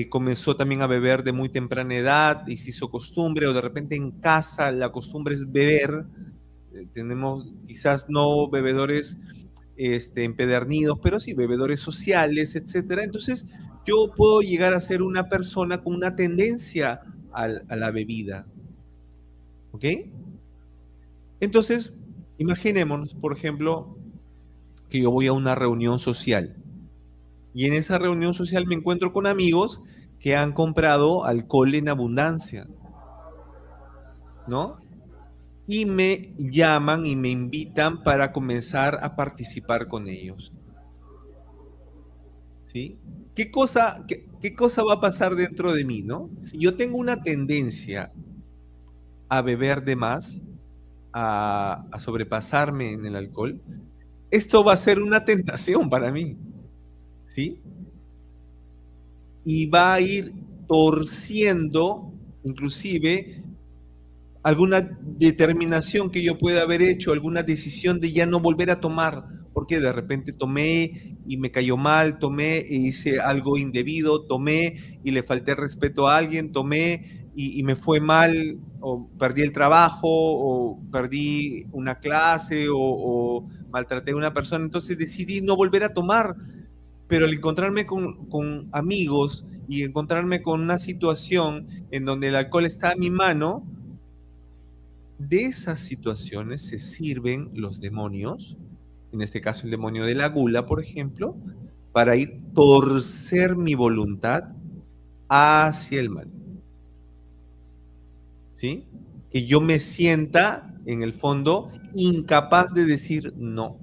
comenzó también a beber de muy temprana edad y se hizo costumbre, o de repente en casa la costumbre es beber, tenemos quizás no bebedores empedernidos, pero sí bebedores sociales, etcétera. Entonces, yo puedo llegar a ser una persona con una tendencia a la bebida. ¿Ok? Entonces, imaginémonos, por ejemplo, que yo voy a una reunión social y en esa reunión social me encuentro con amigos que han comprado alcohol en abundancia, ¿no? Y me llaman y me invitan para comenzar a participar con ellos. ¿Sí? ¿Qué cosa va a pasar dentro de mí, no? Si yo tengo una tendencia a beber de más, a sobrepasarme en el alcohol, esto va a ser una tentación para mí, ¿sí? y va a ir torciendo inclusive alguna determinación que yo pueda haber hecho, alguna decisión de ya no volver a tomar, porque de repente tomé y me cayó mal, tomé e hice algo indebido, tomé y le falté respeto a alguien, tomé y me fue mal, o perdí el trabajo, o perdí una clase, o maltraté a una persona, entonces decidí no volver a tomar, pero al encontrarme con amigos y encontrarme con una situación en donde el alcohol está a mi mano, de esas situaciones se sirven los demonios, en este caso el demonio de la gula, por ejemplo, para ir torcer mi voluntad hacia el mal. ¿Sí? Que yo me sienta, en el fondo, incapaz de decir no.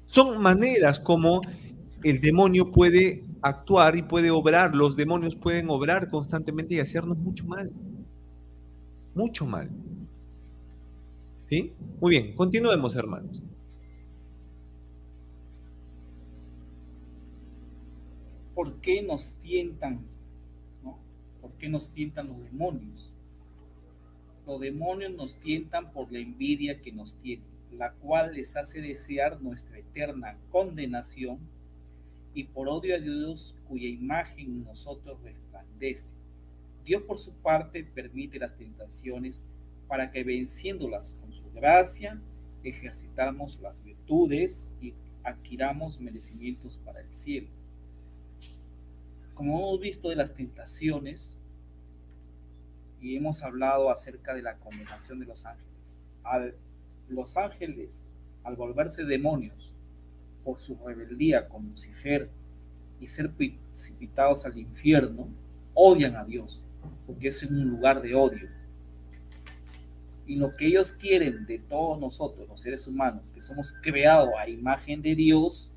Son maneras como el demonio puede actuar y puede obrar, los demonios pueden obrar constantemente y hacernos mucho mal. Mucho mal. ¿Sí? Muy bien, continuemos, hermanos. ¿Por qué nos tientan? ¿No? ¿Por qué nos tientan los demonios? Los demonios nos tientan por la envidia que nos tienen, la cual les hace desear nuestra eterna condenación, y por odio a Dios cuya imagen en nosotros resplandece. Dios por su parte permite las tentaciones para que venciéndolas con su gracia ejercitamos las virtudes y adquiramos merecimientos para el cielo. Como hemos visto de las tentaciones y hemos hablado acerca de la condenación de los ángeles, los ángeles, al volverse demonios por su rebeldía con Lucifer y ser precipitados al infierno, odian a Dios, porque es un lugar de odio. Y lo que ellos quieren de todos nosotros, los seres humanos, que somos creados a imagen de Dios,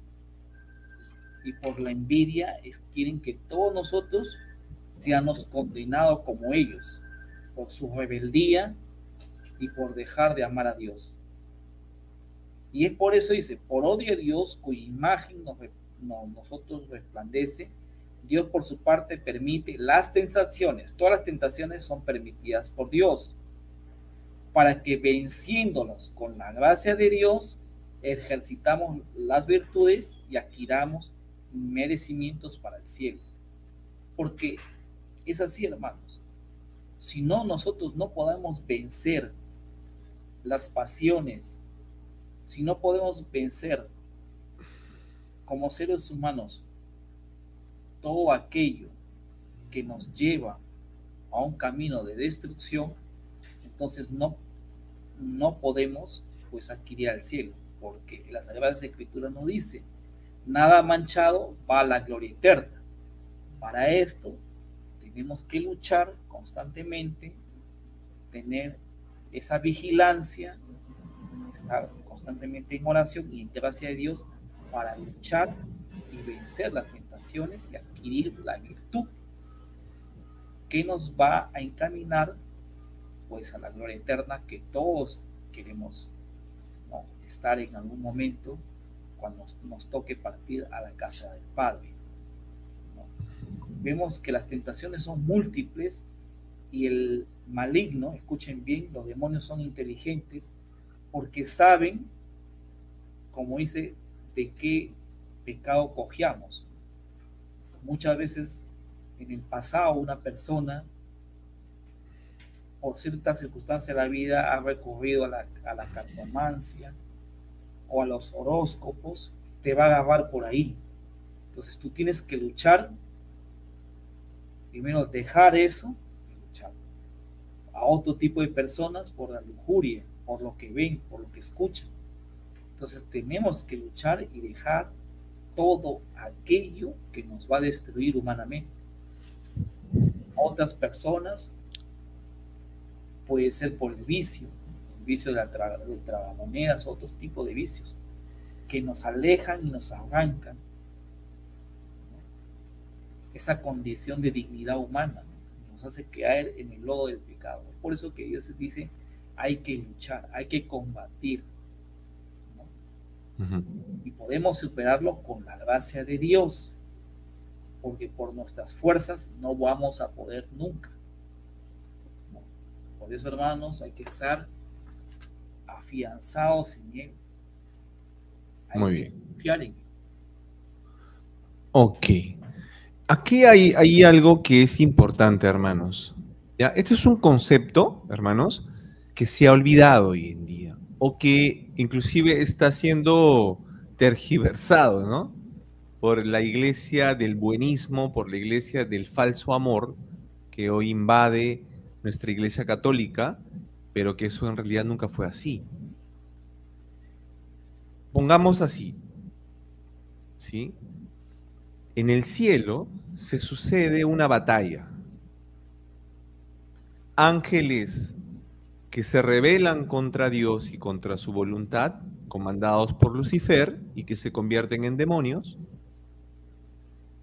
y por la envidia quieren que todos nosotros seamos condenados como ellos, por su rebeldía y por dejar de amar a Dios. Y es por eso dice, por odio a Dios, cuya imagen nosotros resplandece, Dios por su parte permite las tentaciones. Todas las tentaciones son permitidas por Dios, para que venciéndolos con la gracia de Dios, ejercitamos las virtudes y adquiramos merecimientos para el cielo. Porque es así, hermanos. Si no, nosotros no podemos vencer las pasiones, si no podemos vencer como seres humanos todo aquello que nos lleva a un camino de destrucción, entonces no podemos pues adquirir el cielo, porque la Sagrada Escritura nos dice, nada manchado va a la gloria eterna. Para esto tenemos que luchar constantemente, tener esa vigilancia, estar constantemente en oración y en gracia de Dios para luchar y vencer las tentaciones y adquirir la virtud que nos va a encaminar pues a la gloria eterna que todos queremos, ¿no?, estar en algún momento cuando nos toque partir a la casa del Padre, ¿no? Vemos que las tentaciones son múltiples y el maligno, escuchen bien, los demonios son inteligentes porque saben, como dice, de qué pecado cojeamos. Muchas veces en el pasado una persona por ciertas circunstancias de la vida ha recurrido a la cartomancia o a los horóscopos, te va a agarrar por ahí. Entonces tú tienes que luchar, primero dejar eso y luchar. A otro tipo de personas por la lujuria, por lo que ven, por lo que escuchan. Entonces tenemos que luchar y dejar todo aquello que nos va a destruir humanamente. A otras personas puede ser por el vicio del tragamonedas, otros tipos de vicios que nos alejan y nos arrancan, ¿no?, esa condición de dignidad humana, ¿no?, nos hace caer en el lodo del pecado. Por eso que Dios dice, hay que luchar, hay que combatir, ¿no? Y podemos superarlo con la gracia de Dios. porque por nuestras fuerzas no vamos a poder nunca. Por eso, hermanos, hay que estar afianzados en Él. Hay Muy que bien. confiar en Él. Ok. Aquí hay algo que es importante, hermanos. ¿Ya? Este es un concepto, hermanos, que se ha olvidado hoy en día, o que inclusive está siendo tergiversado, ¿no? Por la iglesia del buenismo, por la iglesia del falso amor, que hoy invade nuestra iglesia católica, pero que eso en realidad nunca fue así. Pongamos así, ¿sí? En el cielo se sucede una batalla. Ángeles que se rebelan contra Dios y contra su voluntad, comandados por Lucifer y que se convierten en demonios,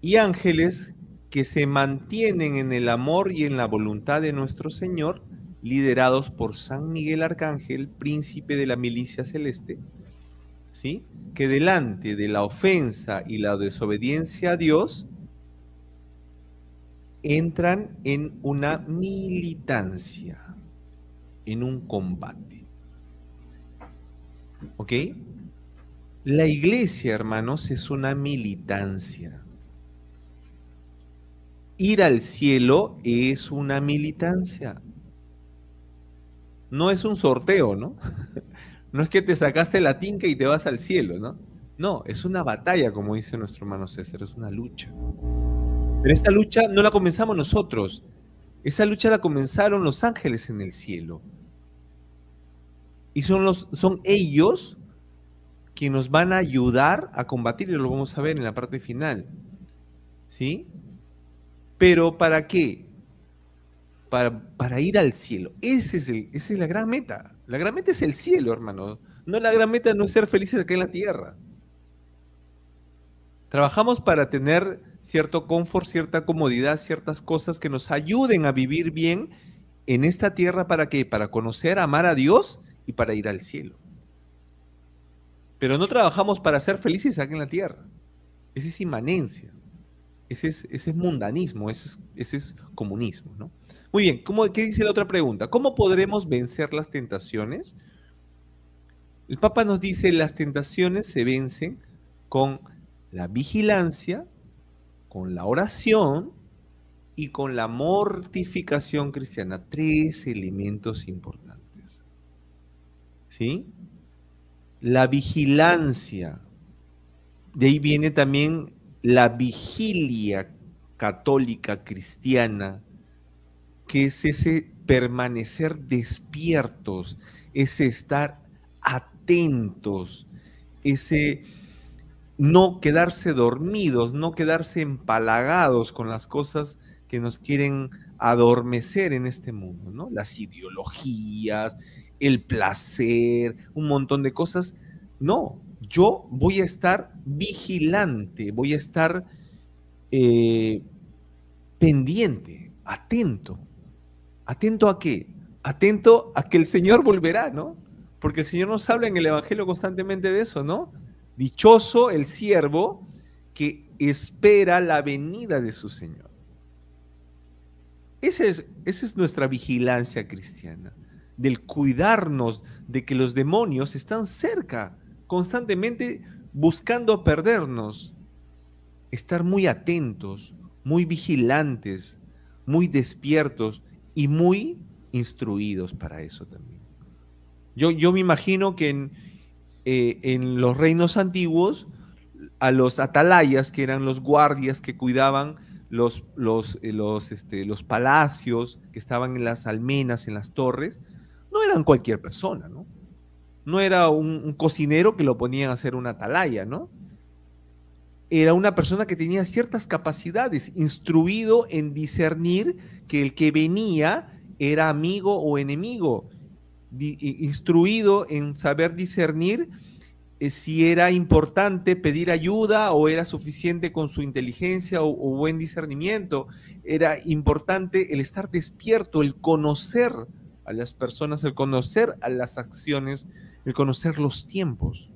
y ángeles que se mantienen en el amor y en la voluntad de nuestro Señor, liderados por San Miguel Arcángel, príncipe de la milicia celeste, ¿sí? Que delante de la ofensa y la desobediencia a Dios, entran en una militancia, en un combate. ¿Ok? La iglesia, hermanos, es una militancia. Ir al cielo es una militancia. No es un sorteo, ¿no? No es que te sacaste la tinca y te vas al cielo, ¿no? No, es una batalla, como dice nuestro hermano César, es una lucha. Pero esta lucha no la comenzamos nosotros. Esa lucha la comenzaron los ángeles en el cielo. Y son ellos que nos van a ayudar a combatir, y lo vamos a ver en la parte final. ¿Sí? Pero ¿para qué? Para ir al cielo. Esa es la gran meta. La gran meta es el cielo, hermano. No, la gran meta no es ser felices acá en la tierra. Trabajamos para tener cierto confort, cierta comodidad, ciertas cosas que nos ayuden a vivir bien en esta tierra. ¿Para qué? Para conocer, amar a Dios y para ir al cielo. Pero no trabajamos para ser felices acá en la tierra. Esa es inmanencia. Ese es mundanismo, ese es comunismo, ¿no? Muy bien, ¿qué dice la otra pregunta? ¿Cómo podremos vencer las tentaciones? El Papa nos dice, las tentaciones se vencen con la vigilancia, con la oración y con la mortificación cristiana. 3 elementos importantes. ¿Sí? La vigilancia. De ahí viene también la vigilia católica cristiana, que es ese permanecer despiertos, ese estar atentos, ese no quedarse dormidos, no quedarse empalagados con las cosas que nos quieren adormecer en este mundo, ¿no? Las ideologías, el placer, un montón de cosas. No, yo voy a estar vigilante, voy a estar pendiente, atento. ¿Atento a qué? Atento a que el Señor volverá, ¿no? Porque el Señor nos habla en el Evangelio constantemente de eso, ¿no? Dichoso el siervo que espera la venida de su Señor. Esa es nuestra vigilancia cristiana, del cuidarnos de que los demonios están cerca, constantemente buscando perdernos. Estar muy atentos, muy vigilantes, muy despiertos y muy instruidos para eso también. Yo me imagino que en los reinos antiguos, a los atalayas, que eran los guardias que cuidaban los palacios, que estaban en las almenas, en las torres, no eran cualquier persona, ¿no? No era un cocinero que lo ponían a hacer una atalaya, ¿no? Era una persona que tenía ciertas capacidades, instruido en discernir que el que venía era amigo o enemigo, instruido en saber discernir si era importante pedir ayuda o era suficiente con su inteligencia o buen discernimiento. Era importante el estar despierto, el conocer a las personas, el conocer a las acciones, el conocer los tiempos.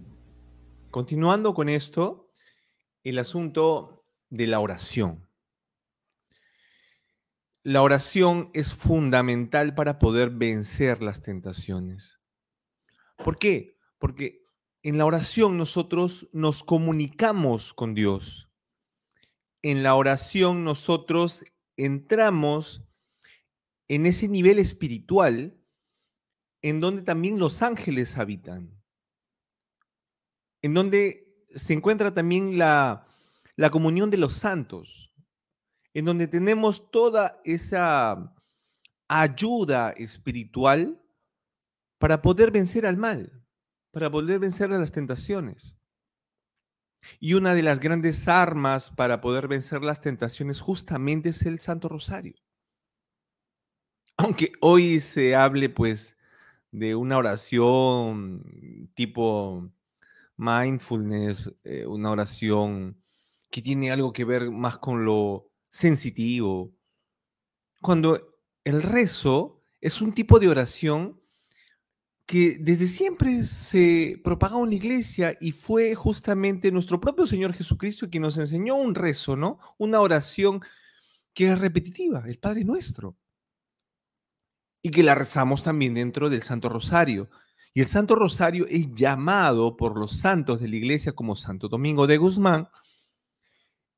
Continuando con esto, el asunto de la oración. la oración es fundamental para poder vencer las tentaciones. ¿Por qué? Porque en la oración nosotros nos comunicamos con Dios. En la oración nosotros entramos en ese nivel espiritual en donde también los ángeles habitan, en donde se encuentra también la comunión de los santos, en donde tenemos toda esa ayuda espiritual para poder vencer al mal, para poder vencer a las tentaciones. Y una de las grandes armas para poder vencer las tentaciones justamente es el Santo Rosario. Aunque hoy se hable pues de una oración tipo mindfulness, una oración que tiene algo que ver más con lo sensitivo, cuando el rezo es un tipo de oración que desde siempre se propagó en la iglesia y fue justamente nuestro propio Señor Jesucristo quien nos enseñó un rezo, ¿no? Una oración que es repetitiva, el Padre Nuestro, y que la rezamos también dentro del Santo Rosario. Y el Santo Rosario es llamado por los santos de la iglesia como Santo Domingo de Guzmán,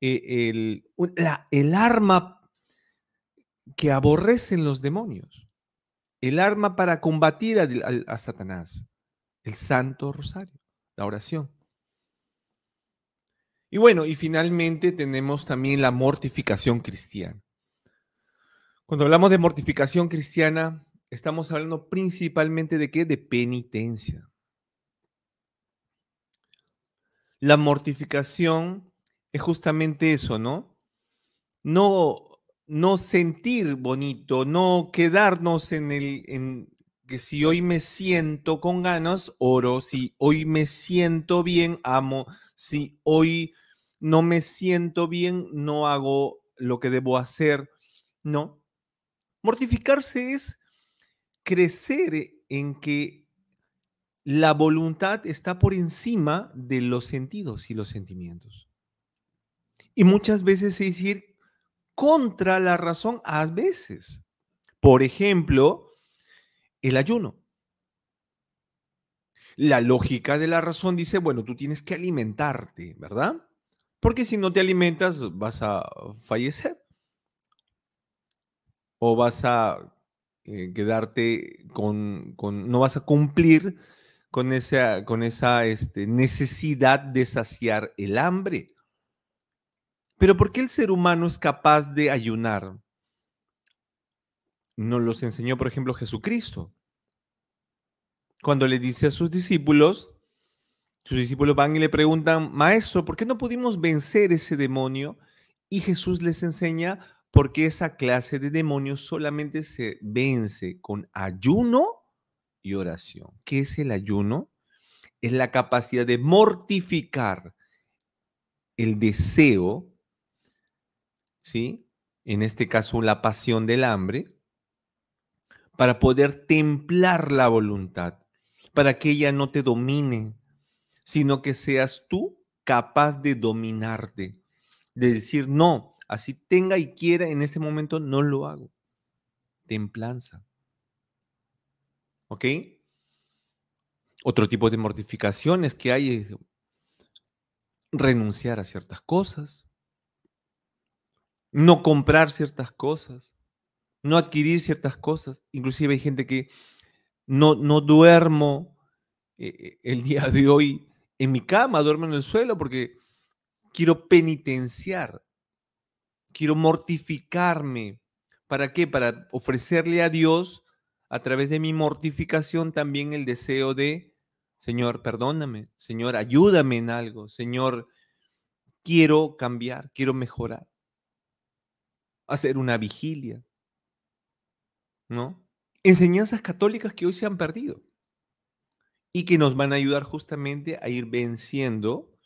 el arma que aborrecen los demonios, el arma para combatir a Satanás, el Santo Rosario, la oración. Y bueno, y finalmente tenemos también la mortificación cristiana. Cuando hablamos de mortificación cristiana, estamos hablando principalmente de qué? De penitencia. La mortificación es justamente eso, ¿no? No, no sentir bonito, no quedarnos en que si hoy me siento con ganas, oro, si hoy me siento bien, amo, si hoy no me siento bien, no hago lo que debo hacer, no. Mortificarse es crecer en que la voluntad está por encima de los sentidos y los sentimientos. Y muchas veces es decir contra la razón a veces. Por ejemplo, el ayuno. La lógica de la razón dice, bueno, tú tienes que alimentarte, ¿verdad? Porque si no te alimentas vas a fallecer o vas a quedarte no vas a cumplir con esa necesidad de saciar el hambre. Pero ¿por qué el ser humano es capaz de ayunar? Nos los enseñó, por ejemplo, Jesucristo. Cuando le dice a sus discípulos van y le preguntan, Maestro, ¿por qué no pudimos vencer ese demonio? Y Jesús les enseña porque esa clase de demonios solamente se vence con ayuno y oración. ¿Qué es el ayuno? Es la capacidad de mortificar el deseo, ¿sí? En este caso, la pasión del hambre, para poder templar la voluntad, para que ella no te domine, sino que seas tú capaz de dominarte, de decir, no, así tenga y quiera, en este momento no lo hago. Templanza. ¿Ok? Otro tipo de mortificaciones que hay es renunciar a ciertas cosas, no comprar ciertas cosas, no adquirir ciertas cosas. Inclusive hay gente que no duermo el día de hoy en mi cama, duermo en el suelo porque quiero penitenciar, quiero mortificarme. ¿Para qué? Para ofrecerle a Dios, a través de mi mortificación, también el deseo de, Señor, perdóname, Señor, ayúdame en algo, Señor, quiero cambiar, quiero mejorar, hacer una vigilia, ¿no? Enseñanzas católicas que hoy se han perdido y que nos van a ayudar justamente a ir venciendo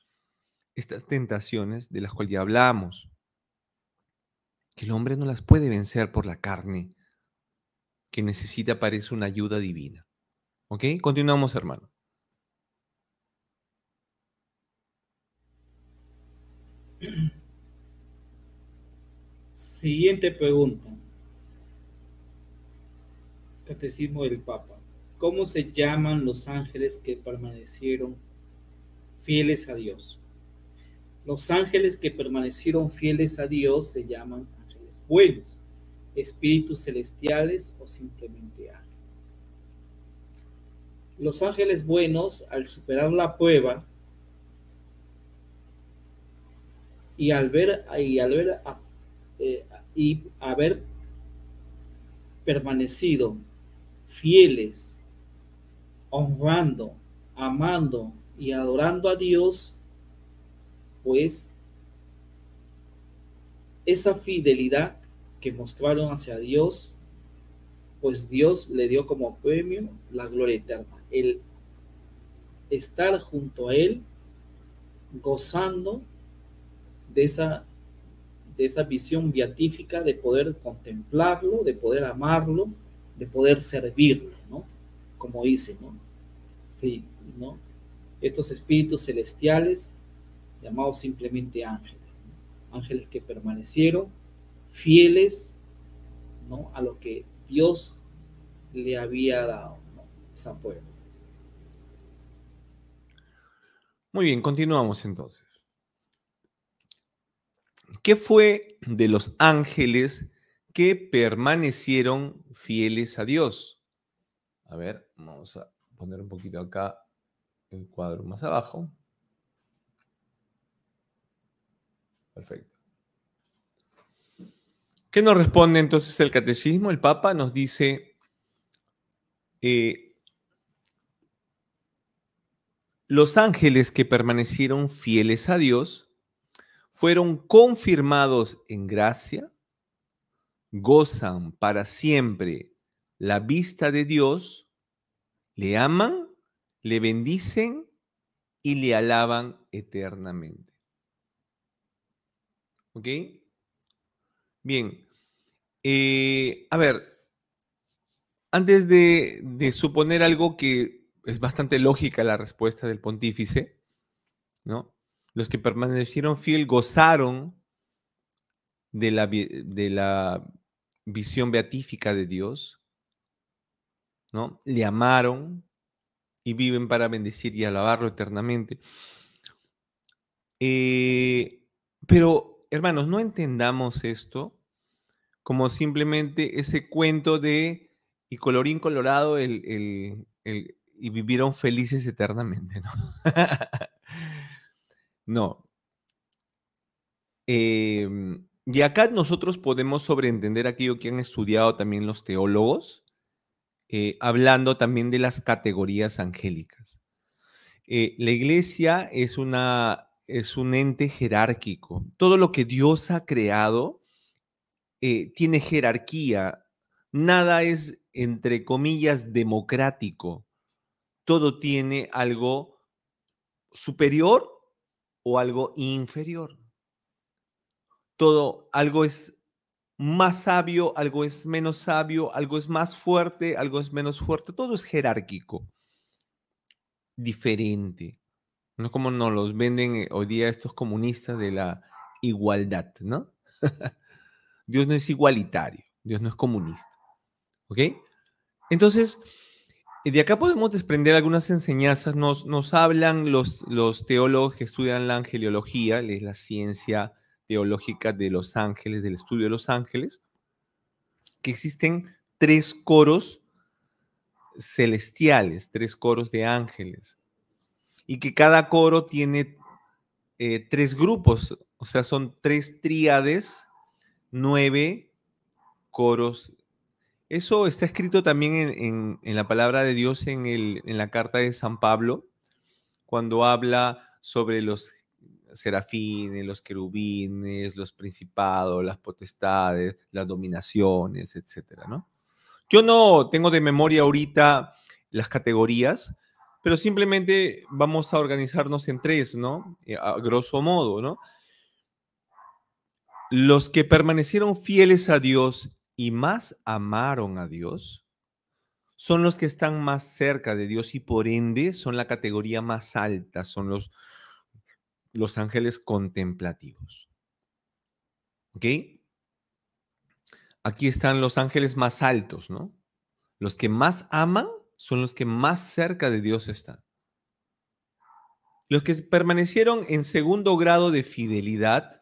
estas tentaciones de las cuales ya hablamos, que el hombre no las puede vencer por la carne, que necesita, parece, una ayuda divina. ¿Ok? Continuamos, hermano. Siguiente pregunta. Catecismo del Papa. ¿Cómo se llaman los ángeles que permanecieron fieles a Dios? Los ángeles que permanecieron fieles a Dios se llaman ángeles buenos, espíritus celestiales o simplemente ángeles. Los ángeles buenos, al superar la prueba y haber permanecido fieles, honrando, amando y adorando a Dios, pues esa fidelidad que mostraron hacia Dios, pues Dios le dio como premio la gloria eterna, el estar junto a Él, gozando de esa visión beatífica, de poder contemplarlo, de poder amarlo, de poder servirlo, ¿no? Como dice, ¿no? Sí, ¿no? Estos espíritus celestiales, llamados simplemente ángeles, ¿no? Ángeles que permanecieron fieles, ¿no?, a lo que Dios le había dado, ¿no?, esa prueba. Muy bien, continuamos entonces. ¿Qué fue de los ángeles que permanecieron fieles a Dios? A ver, vamos a poner un poquito acá el cuadro más abajo. Perfecto. ¿Qué nos responde entonces el catecismo? El Papa nos dice, los ángeles que permanecieron fieles a Dios fueron confirmados en gracia, gozan para siempre la vista de Dios, le aman, le bendicen y le alaban eternamente. ¿Ok? Bien. A ver, antes de suponer algo que es bastante lógica la respuesta del pontífice, ¿no? Los que permanecieron fiel gozaron de la visión beatífica de Dios, ¿no? Le amaron y viven para bendecir y alabarlo eternamente. Pero, hermanos, no entendamos esto como simplemente ese cuento de y colorín colorado y vivieron felices eternamente, ¿no? No. Y acá nosotros podemos sobreentender aquello que han estudiado también los teólogos, hablando también de las categorías angélicas. La iglesia es un ente jerárquico. Todo lo que Dios ha creado tiene jerarquía. Nada es, entre comillas, democrático. Todo tiene algo superior o algo inferior. Algo es más sabio, algo es menos sabio, algo es más fuerte, algo es menos fuerte. Todo es jerárquico, diferente. No es como nos los venden hoy día estos comunistas de la igualdad, ¿no? Dios no es igualitario, Dios no es comunista, ¿ok? Entonces, de acá podemos desprender algunas enseñanzas. Nos hablan los teólogos que estudian la angeliología, es la ciencia teológica de los ángeles, del estudio de los ángeles, que existen 3 coros celestiales, 3 coros de ángeles, y que cada coro tiene 3 grupos, o sea, son 3 tríades, 9 coros. Eso está escrito también en la palabra de Dios en la carta de San Pablo, cuando habla sobre los serafines, los querubines, los principados, las potestades, las dominaciones, etcétera, ¿no? Yo no tengo de memoria ahorita las categorías, pero simplemente vamos a organizarnos en 3, ¿no? A grosso modo, ¿no? Los que permanecieron fieles a Dios y más amaron a Dios son los que están más cerca de Dios y por ende son la categoría más alta, son los ángeles contemplativos. ¿Ok? Aquí están los ángeles más altos, ¿no? Los que más aman son los que más cerca de Dios están. Los que permanecieron en segundo grado de fidelidad,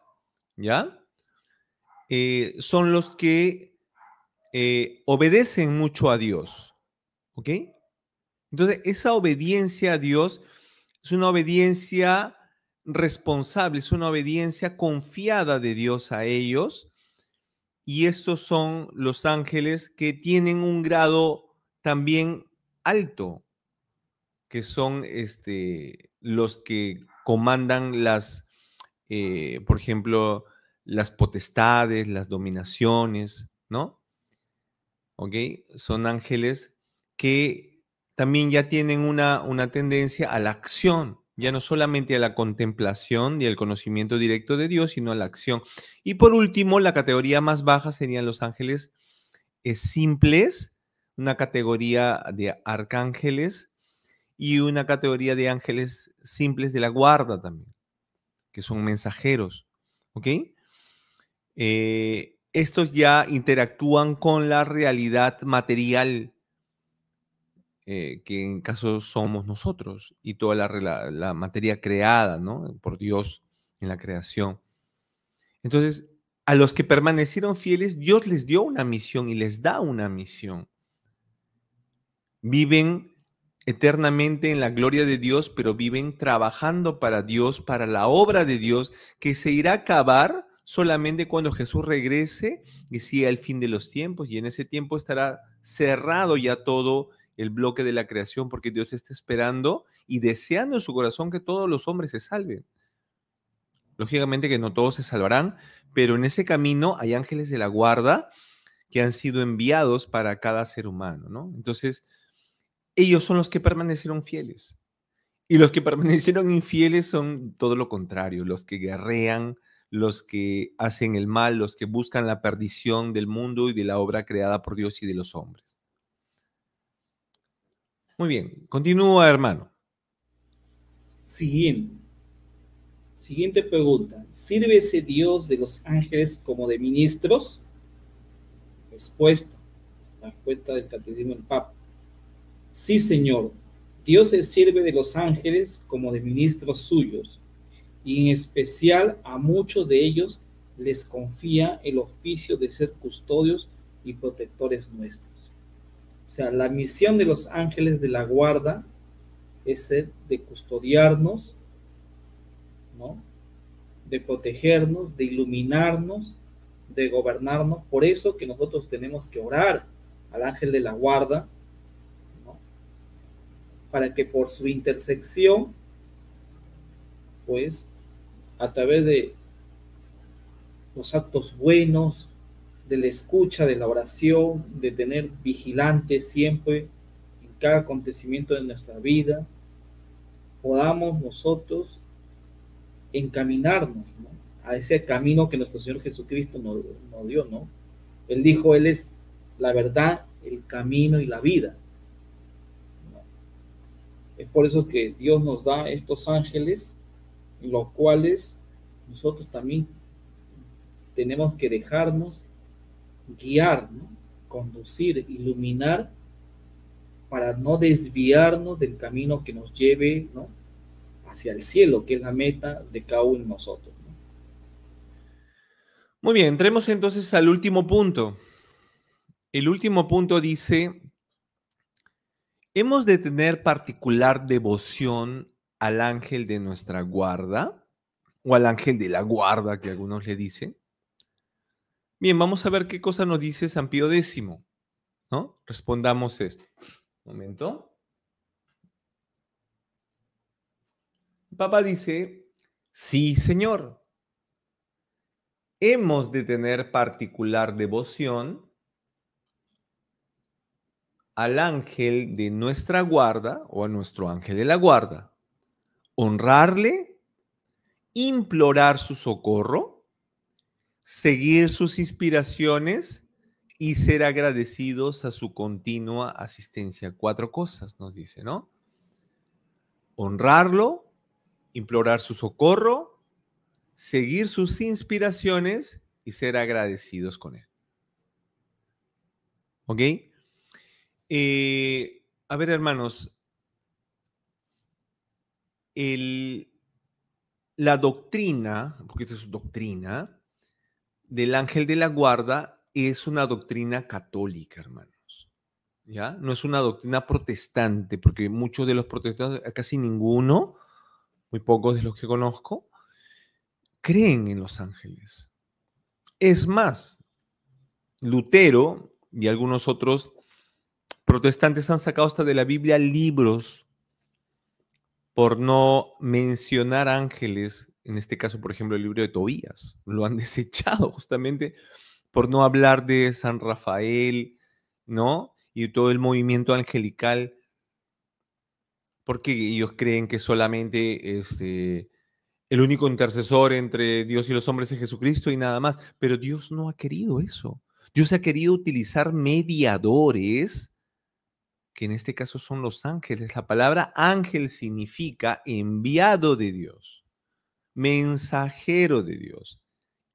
¿ya? Son los que obedecen mucho a Dios, ¿ok? Entonces, esa obediencia a Dios es una obediencia responsable, es una obediencia confiada de Dios a ellos. Y estos son los ángeles que tienen un grado también alto, que son los que comandan por ejemplo, las potestades, las dominaciones, ¿no? ¿Ok? Son ángeles que también ya tienen una tendencia a la acción, ya no solamente a la contemplación y al conocimiento directo de Dios, sino a la acción. Y por último, la categoría más baja serían los ángeles simples, una categoría de arcángeles y una categoría de ángeles simples de la guarda también, que son mensajeros, ¿ok? Estos ya interactúan con la realidad material, que en caso somos nosotros, y toda la materia creada, ¿no? Por Dios en la creación. Entonces, a los que permanecieron fieles, Dios les dio una misión y les da una misión. Viven eternamente en la gloria de Dios, pero viven trabajando para Dios, para la obra de Dios, que se irá a acabar solamente cuando Jesús regrese y sea el fin de los tiempos. Y en ese tiempo estará cerrado ya todo el bloque de la creación, porque Dios está esperando y deseando en su corazón que todos los hombres se salven. Lógicamente que no todos se salvarán, pero en ese camino hay ángeles de la guarda que han sido enviados para cada ser humano, ¿no? Entonces, ellos son los que permanecieron fieles. Y los que permanecieron infieles son todo lo contrario, los que guerrean, los que hacen el mal, los que buscan la perdición del mundo y de la obra creada por Dios y de los hombres. Muy bien, continúa, hermano. Siguiente pregunta. ¿Sirve ese Dios de los ángeles como de ministros? Respuesta. La respuesta del Catecismo del Papa. Sí, Señor. Dios se sirve de los ángeles como de ministros suyos, y en especial a muchos de ellos les confía el oficio de ser custodios y protectores nuestros. O sea, la misión de los ángeles de la guarda es ser de custodiarnos, ¿no? De protegernos, de iluminarnos, de gobernarnos. Por eso que nosotros tenemos que orar al ángel de la guarda, ¿no? Para que por su intersección, pues, a través de los actos buenos, de la escucha, de la oración, de tener vigilantes siempre en cada acontecimiento de nuestra vida, podamos nosotros encaminarnos, ¿no? A ese camino que nuestro Señor Jesucristo nos dio, ¿no? Él dijo, Él es la verdad, el camino y la vida, ¿no? Es por eso que Dios nos da estos ángeles, en los cuales nosotros también tenemos que dejarnos guiar, ¿no? Conducir, iluminar, para no desviarnos del camino que nos lleve, ¿no? Hacia el cielo, que es la meta de cada uno de nosotros, ¿no? Muy bien, entremos entonces al último punto. El último punto dice, ¿hemos de tener particular devoción al ángel de nuestra guarda? O al ángel de la guarda, que algunos le dicen. Bien, vamos a ver qué cosa nos dice San Pío X, ¿no? Respondamos esto. Un momento. El Papa dice, sí, señor. Hemos de tener particular devoción al ángel de nuestra guarda o a nuestro ángel de la guarda. Honrarle, implorar su socorro, seguir sus inspiraciones y ser agradecidos a su continua asistencia. 4 cosas nos dice, ¿no? Honrarlo, implorar su socorro, seguir sus inspiraciones y ser agradecidos con él. ¿Ok? A ver, hermanos, la doctrina, porque esto es doctrina, del ángel de la guarda es una doctrina católica, hermanos. ¿Ya? No es una doctrina protestante, porque muchos de los protestantes, casi ninguno, muy pocos de los que conozco, creen en los ángeles. Es más, Lutero y algunos otros protestantes han sacado hasta de la Biblia libros por no mencionar ángeles, en este caso, por ejemplo, el libro de Tobías. Lo han desechado justamente por no hablar de San Rafael, ¿no? Y todo el movimiento angelical, porque ellos creen que solamente el único intercesor entre Dios y los hombres es Jesucristo y nada más. Pero Dios no ha querido eso. Dios ha querido utilizar mediadores, que en este caso son los ángeles. La palabra ángel significa enviado de Dios, mensajero de Dios,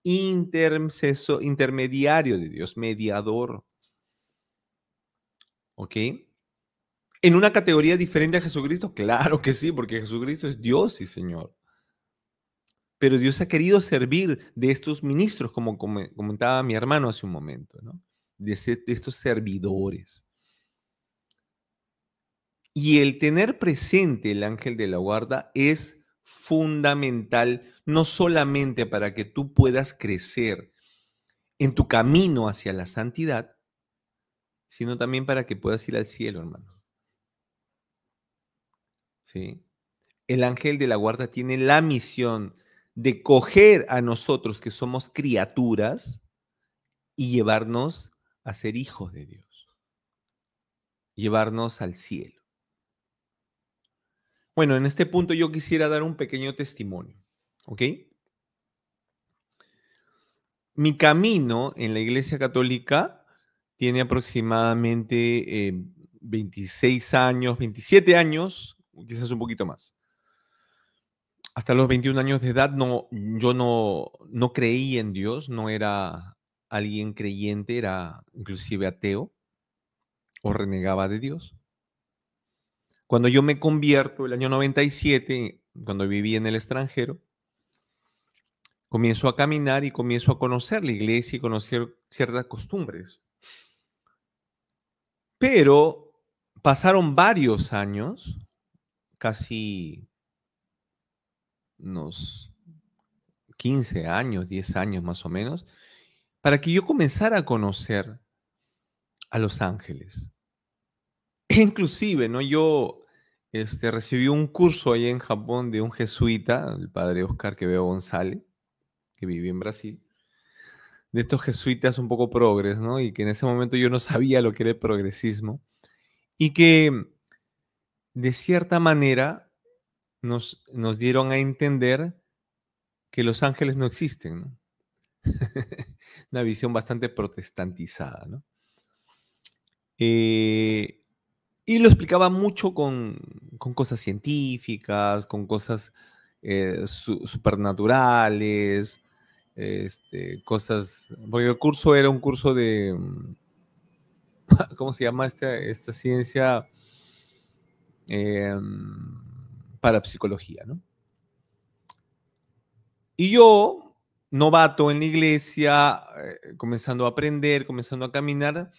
intermediario de Dios, mediador. ¿Ok? ¿En una categoría diferente a Jesucristo? Claro que sí, porque Jesucristo es Dios y Señor. Pero Dios ha querido servir de estos ministros, como comentaba mi hermano hace un momento, ¿no? De estos servidores. Y el tener presente el ángel de la guarda es fundamental, no solamente para que tú puedas crecer en tu camino hacia la santidad, sino también para que puedas ir al cielo, hermano. ¿Sí? El ángel de la guarda tiene la misión de coger a nosotros que somos criaturas y llevarnos a ser hijos de Dios, llevarnos al cielo. Bueno, en este punto yo quisiera dar un pequeño testimonio, ¿ok? Mi camino en la Iglesia Católica tiene aproximadamente 26 años, 27 años, quizás un poquito más. Hasta los 21 años de edad yo no creí en Dios, no era alguien creyente, era inclusive ateo o renegaba de Dios. Cuando yo me convierto, el año 97, cuando viví en el extranjero, comienzo a caminar y comienzo a conocer la iglesia y conocer ciertas costumbres. Pero pasaron varios años, casi unos 15 años, 10 años más o menos, para que yo comenzara a conocer a los ángeles. Inclusive, ¿no? Yo recibí un curso allá en Japón de un jesuita, el padre Oscar Quevedo González, que vivía en Brasil, de estos jesuitas un poco progres, ¿no? Y que en ese momento yo no sabía lo que era el progresismo, y que de cierta manera nos dieron a entender que los ángeles no existen, ¿no? Una visión bastante protestantizada, ¿no? Y lo explicaba mucho con cosas científicas, con cosas supernaturales, cosas, porque el curso era un curso de, ¿cómo se llama esta ciencia? Parapsicología, ¿no? Y yo, novato en la iglesia, comenzando a aprender, comenzando a caminar,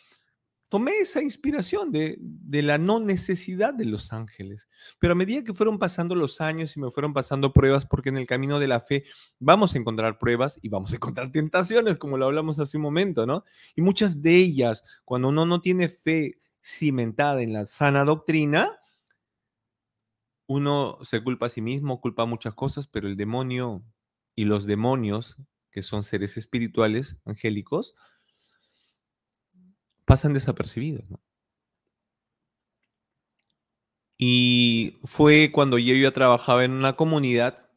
tomé esa inspiración de la no necesidad de los ángeles. Pero a medida que fueron pasando los años y me fueron pasando pruebas, porque en el camino de la fe vamos a encontrar pruebas y vamos a encontrar tentaciones, como lo hablamos hace un momento, ¿no? Y muchas de ellas, cuando uno no tiene fe cimentada en la sana doctrina, uno se culpa a sí mismo, culpa a muchas cosas, pero el demonio y los demonios, que son seres espirituales, angélicos, pasan desapercibidos, ¿no? Y fue cuando yo ya trabajaba en una comunidad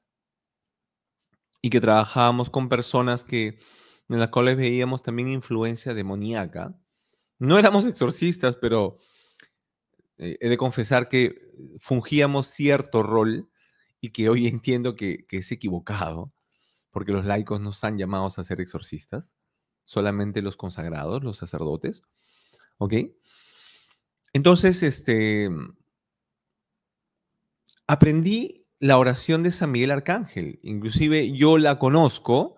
y que trabajábamos con personas en las cuales veíamos también influencia demoníaca. No éramos exorcistas, pero he de confesar que fungíamos cierto rol y que hoy entiendo que es equivocado, porque los laicos no están llamados a ser exorcistas, solamente los consagrados, los sacerdotes, ¿ok? Entonces, aprendí la oración de San Miguel Arcángel. Inclusive yo la conozco.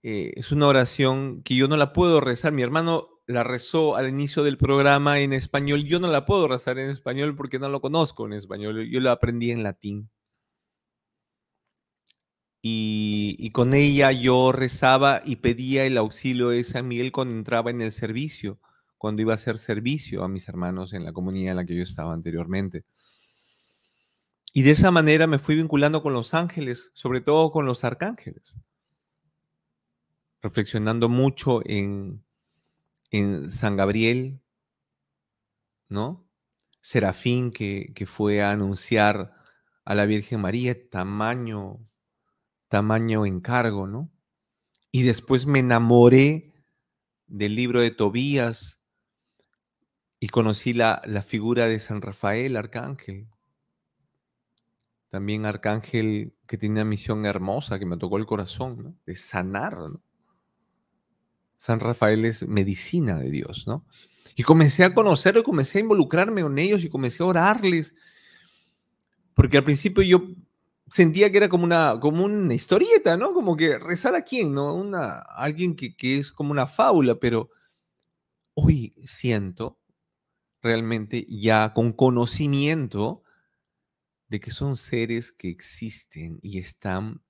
Es una oración que yo no la puedo rezar. Mi hermano la rezó al inicio del programa en español. Yo no la puedo rezar en español porque no lo conozco en español. Yo la aprendí en latín. Y con ella yo rezaba y pedía el auxilio de San Miguel cuando entraba en el servicio, cuando iba a hacer servicio a mis hermanos en la comunidad en la que yo estaba anteriormente. Y de esa manera me fui vinculando con los ángeles, sobre todo con los arcángeles, reflexionando mucho en San Gabriel, ¿no? Serafín que fue a anunciar a la Virgen María, tamaño encargo, ¿no? Y después me enamoré del libro de Tobías y conocí la figura de San Rafael, arcángel. También arcángel que tiene una misión hermosa que me tocó el corazón, ¿no? De sanar, ¿no? San Rafael es medicina de Dios, ¿no? Y comencé a conocerlo, y comencé a involucrarme con ellos y comencé a orarles, porque al principio yo sentía que era como una historieta, ¿no? Como que rezar a quién, ¿no? Alguien que es como una fábula, pero hoy siento realmente ya con conocimiento de que son seres que existen y están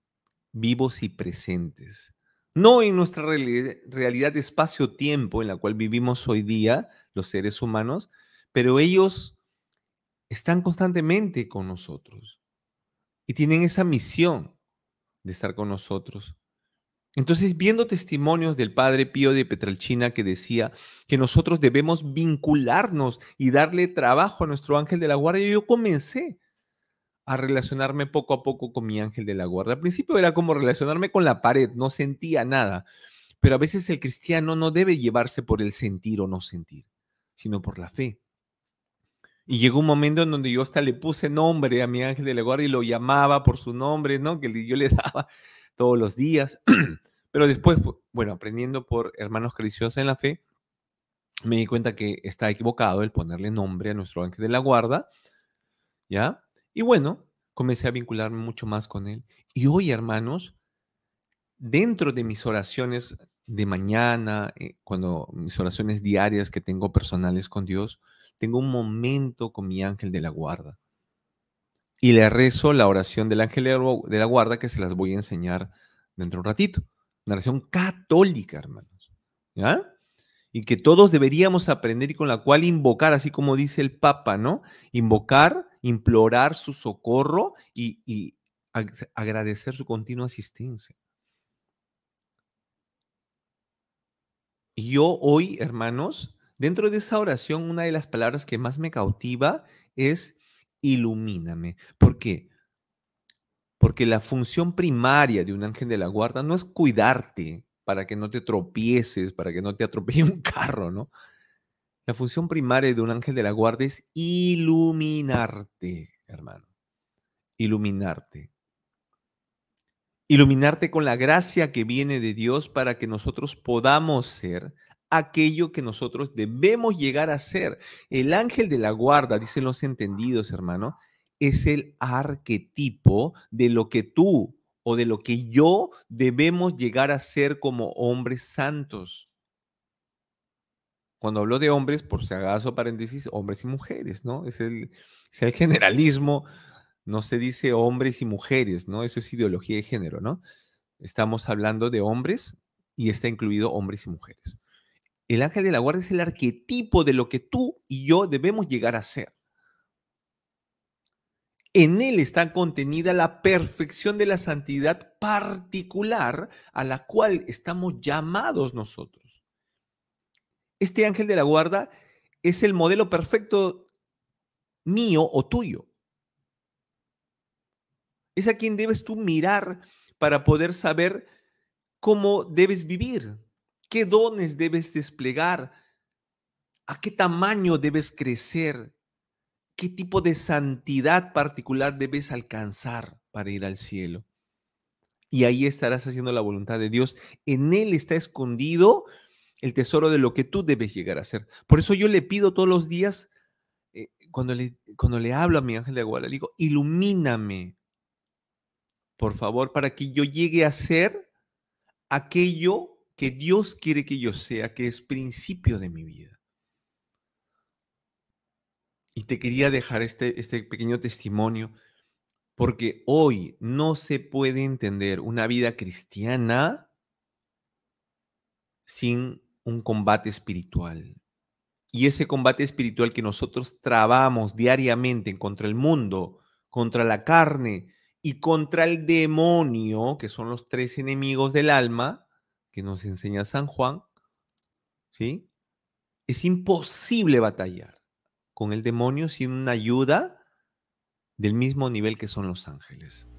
vivos y presentes. No en nuestra realidad de espacio-tiempo en la cual vivimos hoy día, los seres humanos, pero ellos están constantemente con nosotros y tienen esa misión de estar con nosotros. Entonces, viendo testimonios del padre Pío de Petralcina que decía que nosotros debemos vincularnos y darle trabajo a nuestro ángel de la guarda, yo comencé a relacionarme poco a poco con mi ángel de la guarda. Al principio era como relacionarme con la pared, no sentía nada, pero a veces el cristiano no debe llevarse por el sentir o no sentir, sino por la fe. Y llegó un momento en donde yo hasta le puse nombre a mi ángel de la guarda y lo llamaba por su nombre, ¿no? Yo le daba todos los días. Pero después, bueno, aprendiendo por hermanos cristianos en la fe, me di cuenta que está equivocado el ponerle nombre a nuestro ángel de la guarda, ¿ya? Y bueno, comencé a vincularme mucho más con él. Y hoy, hermanos, dentro de mis oraciones de mañana, cuando mis oraciones diarias que tengo personales con Dios, tengo un momento con mi ángel de la guarda. Y le rezo la oración del ángel de la guarda que se las voy a enseñar dentro de un ratito. Una oración católica, hermanos. ¿Ya? Y que todos deberíamos aprender y con la cual invocar, así como dice el Papa, ¿no? Invocar, implorar su socorro y agradecer su continua asistencia. Y yo hoy, hermanos, dentro de esa oración, una de las palabras que más me cautiva es ilumíname. ¿Por qué? Porque la función primaria de un ángel de la guarda no es cuidarte para que no te tropieces, para que no te atropelle un carro, ¿no? La función primaria de un ángel de la guarda es iluminarte, hermano. Iluminarte. Iluminarte con la gracia que viene de Dios para que nosotros podamos ser aquello que nosotros debemos llegar a ser. El ángel de la guarda, dicen los entendidos, hermano, es el arquetipo de lo que tú o de lo que yo debemos llegar a ser como hombres santos. Cuando hablo de hombres, por si acaso paréntesis, hombres y mujeres, ¿no? Es el generalismo, no se dice hombres y mujeres, ¿no? Eso es ideología de género, ¿no? Estamos hablando de hombres y está incluido hombres y mujeres. El ángel de la guarda es el arquetipo de lo que tú y yo debemos llegar a ser. En él está contenida la perfección de la santidad particular a la cual estamos llamados nosotros. Este ángel de la guarda es el modelo perfecto mío o tuyo. Es a quien debes tú mirar para poder saber cómo debes vivir, qué dones debes desplegar, a qué tamaño debes crecer, qué tipo de santidad particular debes alcanzar para ir al cielo. Y ahí estarás haciendo la voluntad de Dios. En él está escondido el tesoro de lo que tú debes llegar a ser. Por eso yo le pido todos los días, cuando le hablo a mi ángel de la guarda, le digo, ilumíname, por favor, para que yo llegue a ser aquello que Dios quiere que yo sea, que es principio de mi vida. Y te quería dejar este pequeño testimonio, porque hoy no se puede entender una vida cristiana sin un combate espiritual. Y ese combate espiritual que nosotros trabamos diariamente contra el mundo, contra la carne y contra el demonio, que son los tres enemigos del alma, que nos enseña San Juan, ¿sí? Es imposible batallar con el demonio sin una ayuda del mismo nivel que son los ángeles.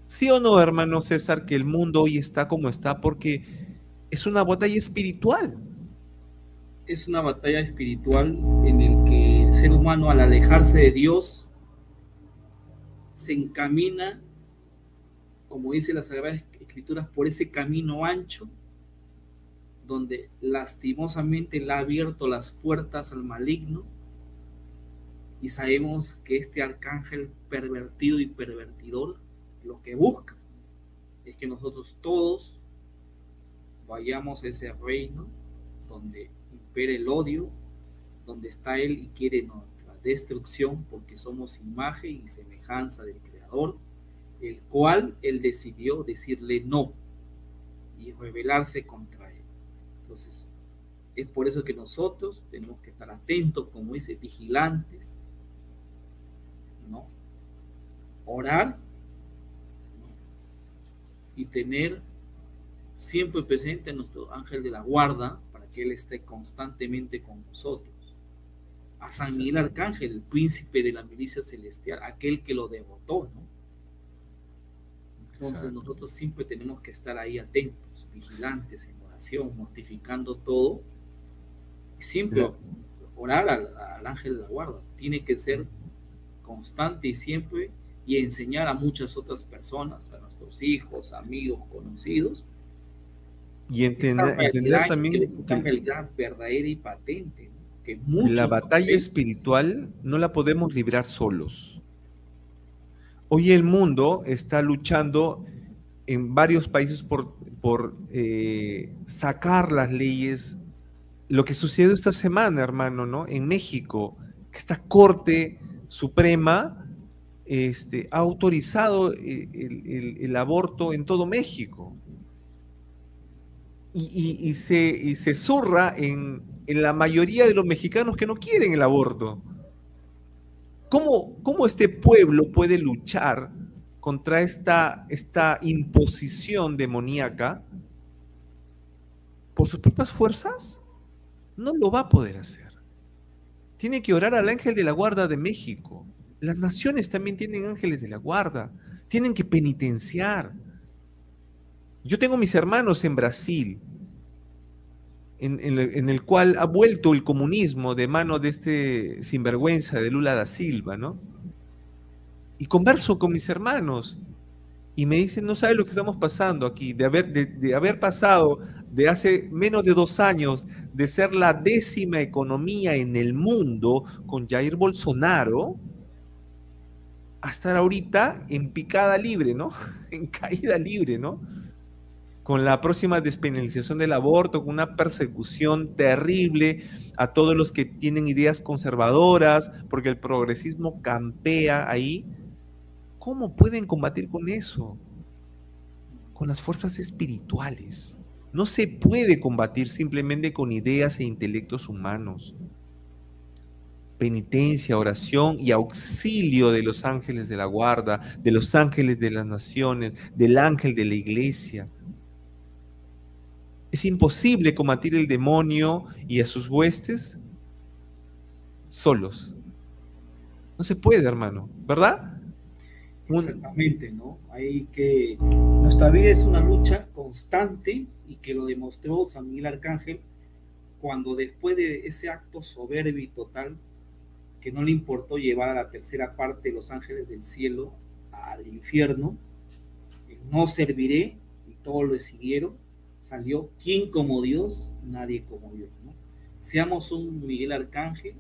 ¿Sí o no, hermano César, que el mundo hoy está como está porque es una batalla espiritual? Es una batalla espiritual en el que el ser humano, al alejarse de Dios, se encamina, como dice las Sagradas Escrituras, por ese camino ancho donde lastimosamente le ha abierto las puertas al maligno, y sabemos que este arcángel pervertido y pervertidor lo que busca es que nosotros todos vayamos a ese reino donde impera el odio, donde está él y quiere nuestra destrucción, porque somos imagen y semejanza del Creador, el cual él decidió decirle no y rebelarse contra él. Entonces, es por eso que nosotros tenemos que estar atentos, como dice, vigilantes, ¿no? Orar, ¿no? Y tener siempre presente a nuestro ángel de la guarda para que él esté constantemente con nosotros. A San Miguel Arcángel, el príncipe de la milicia celestial, aquel que lo derrotó, ¿no? Entonces exacto, nosotros siempre tenemos que estar ahí atentos, vigilantes, en oración, mortificando todo, y siempre orar al ángel de la guarda. Tiene que ser constante y siempre, y enseñar a muchas otras personas, a nuestros hijos, amigos, conocidos, y entender también que realidad verdadera y patente, ¿no? Que la batalla espiritual no la podemos librar solos. Hoy el mundo está luchando en varios países por sacar las leyes. Lo que sucedió esta semana, hermano, ¿no? En México, que esta Corte Suprema ha autorizado el aborto en todo México. Y se zurra en la mayoría de los mexicanos que no quieren el aborto. ¿Cómo este pueblo puede luchar contra esta imposición demoníaca por sus propias fuerzas? No lo va a poder hacer. Tiene que orar al ángel de la guarda de México. Las naciones también tienen ángeles de la guarda. Tienen que penitenciar. Yo tengo mis hermanos en Brasil, en el cual ha vuelto el comunismo de mano de este sinvergüenza de Lula da Silva, ¿no? Y converso con mis hermanos y me dicen, no sabe lo que estamos pasando aquí, de haber pasado de hace menos de 2 años de ser la 10ª economía en el mundo con Jair Bolsonaro, a estar ahorita en picada libre, ¿no? En caída libre, ¿no? Con la próxima despenalización del aborto, con una persecución terrible a todos los que tienen ideas conservadoras, porque el progresismo campea ahí. ¿Cómo pueden combatir con eso? Con las fuerzas espirituales. No se puede combatir simplemente con ideas e intelectos humanos. Penitencia, oración y auxilio de los ángeles de la guarda, de los ángeles de las naciones, del ángel de la iglesia. Es imposible combatir el demonio y a sus huestes solos. No se puede, hermano, ¿verdad? Exactamente, ¿no? Hay que... Nuestra vida es una lucha constante, y que lo demostró San Miguel Arcángel cuando, después de ese acto soberbio y total, que no le importó llevar a la tercera parte de los ángeles del cielo al infierno, no serviré, y todos lo siguieron, salió, ¿quién como Dios? Nadie como Dios, ¿no? Seamos un Miguel Arcángel,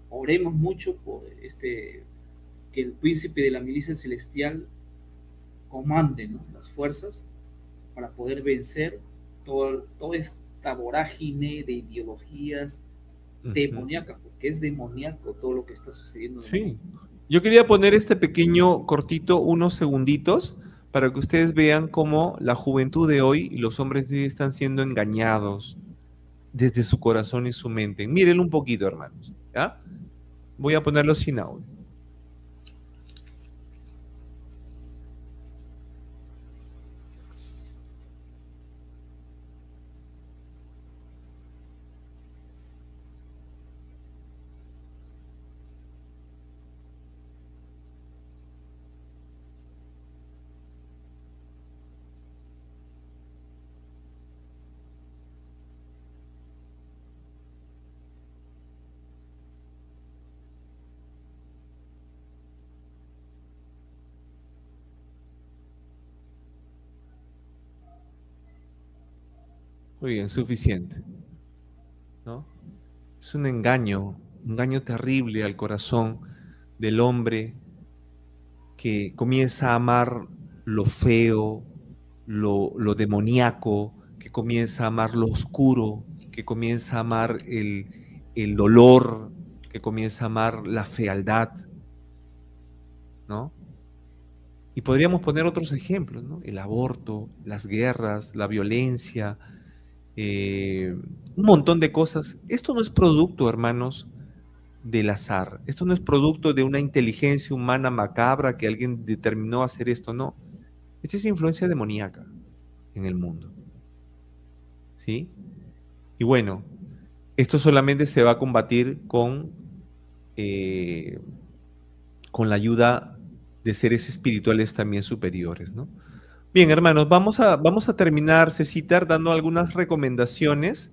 oremos mucho por que el príncipe de la milicia celestial comande, ¿no?, las fuerzas para poder vencer toda esta vorágine de ideologías demoníacas, porque es demoníaco todo lo que está sucediendo en el Sí. mundo. Yo quería poner este pequeño cortito, unos segunditos, para que ustedes vean cómo la juventud de hoy y los hombres de hoy están siendo engañados desde su corazón y su mente. Miren un poquito, hermanos. ¿Ya? Voy a ponerlo sin audio. Muy bien, suficiente. ¿No? Es un engaño terrible al corazón del hombre que comienza a amar lo feo, lo demoníaco, que comienza a amar lo oscuro, que comienza a amar el dolor, que comienza a amar la fealdad, ¿no? Y podríamos poner otros ejemplos, ¿no? El aborto, las guerras, la violencia, un montón de cosas. Esto no es producto, hermanos, del azar. Esto no es producto de una inteligencia humana macabra que alguien determinó hacer esto, no. Esta es influencia demoníaca en el mundo. ¿Sí? Y bueno, esto solamente se va a combatir con la ayuda de seres espirituales también superiores, ¿no? Bien, hermanos, vamos a terminar, Cecitar, dando algunas recomendaciones,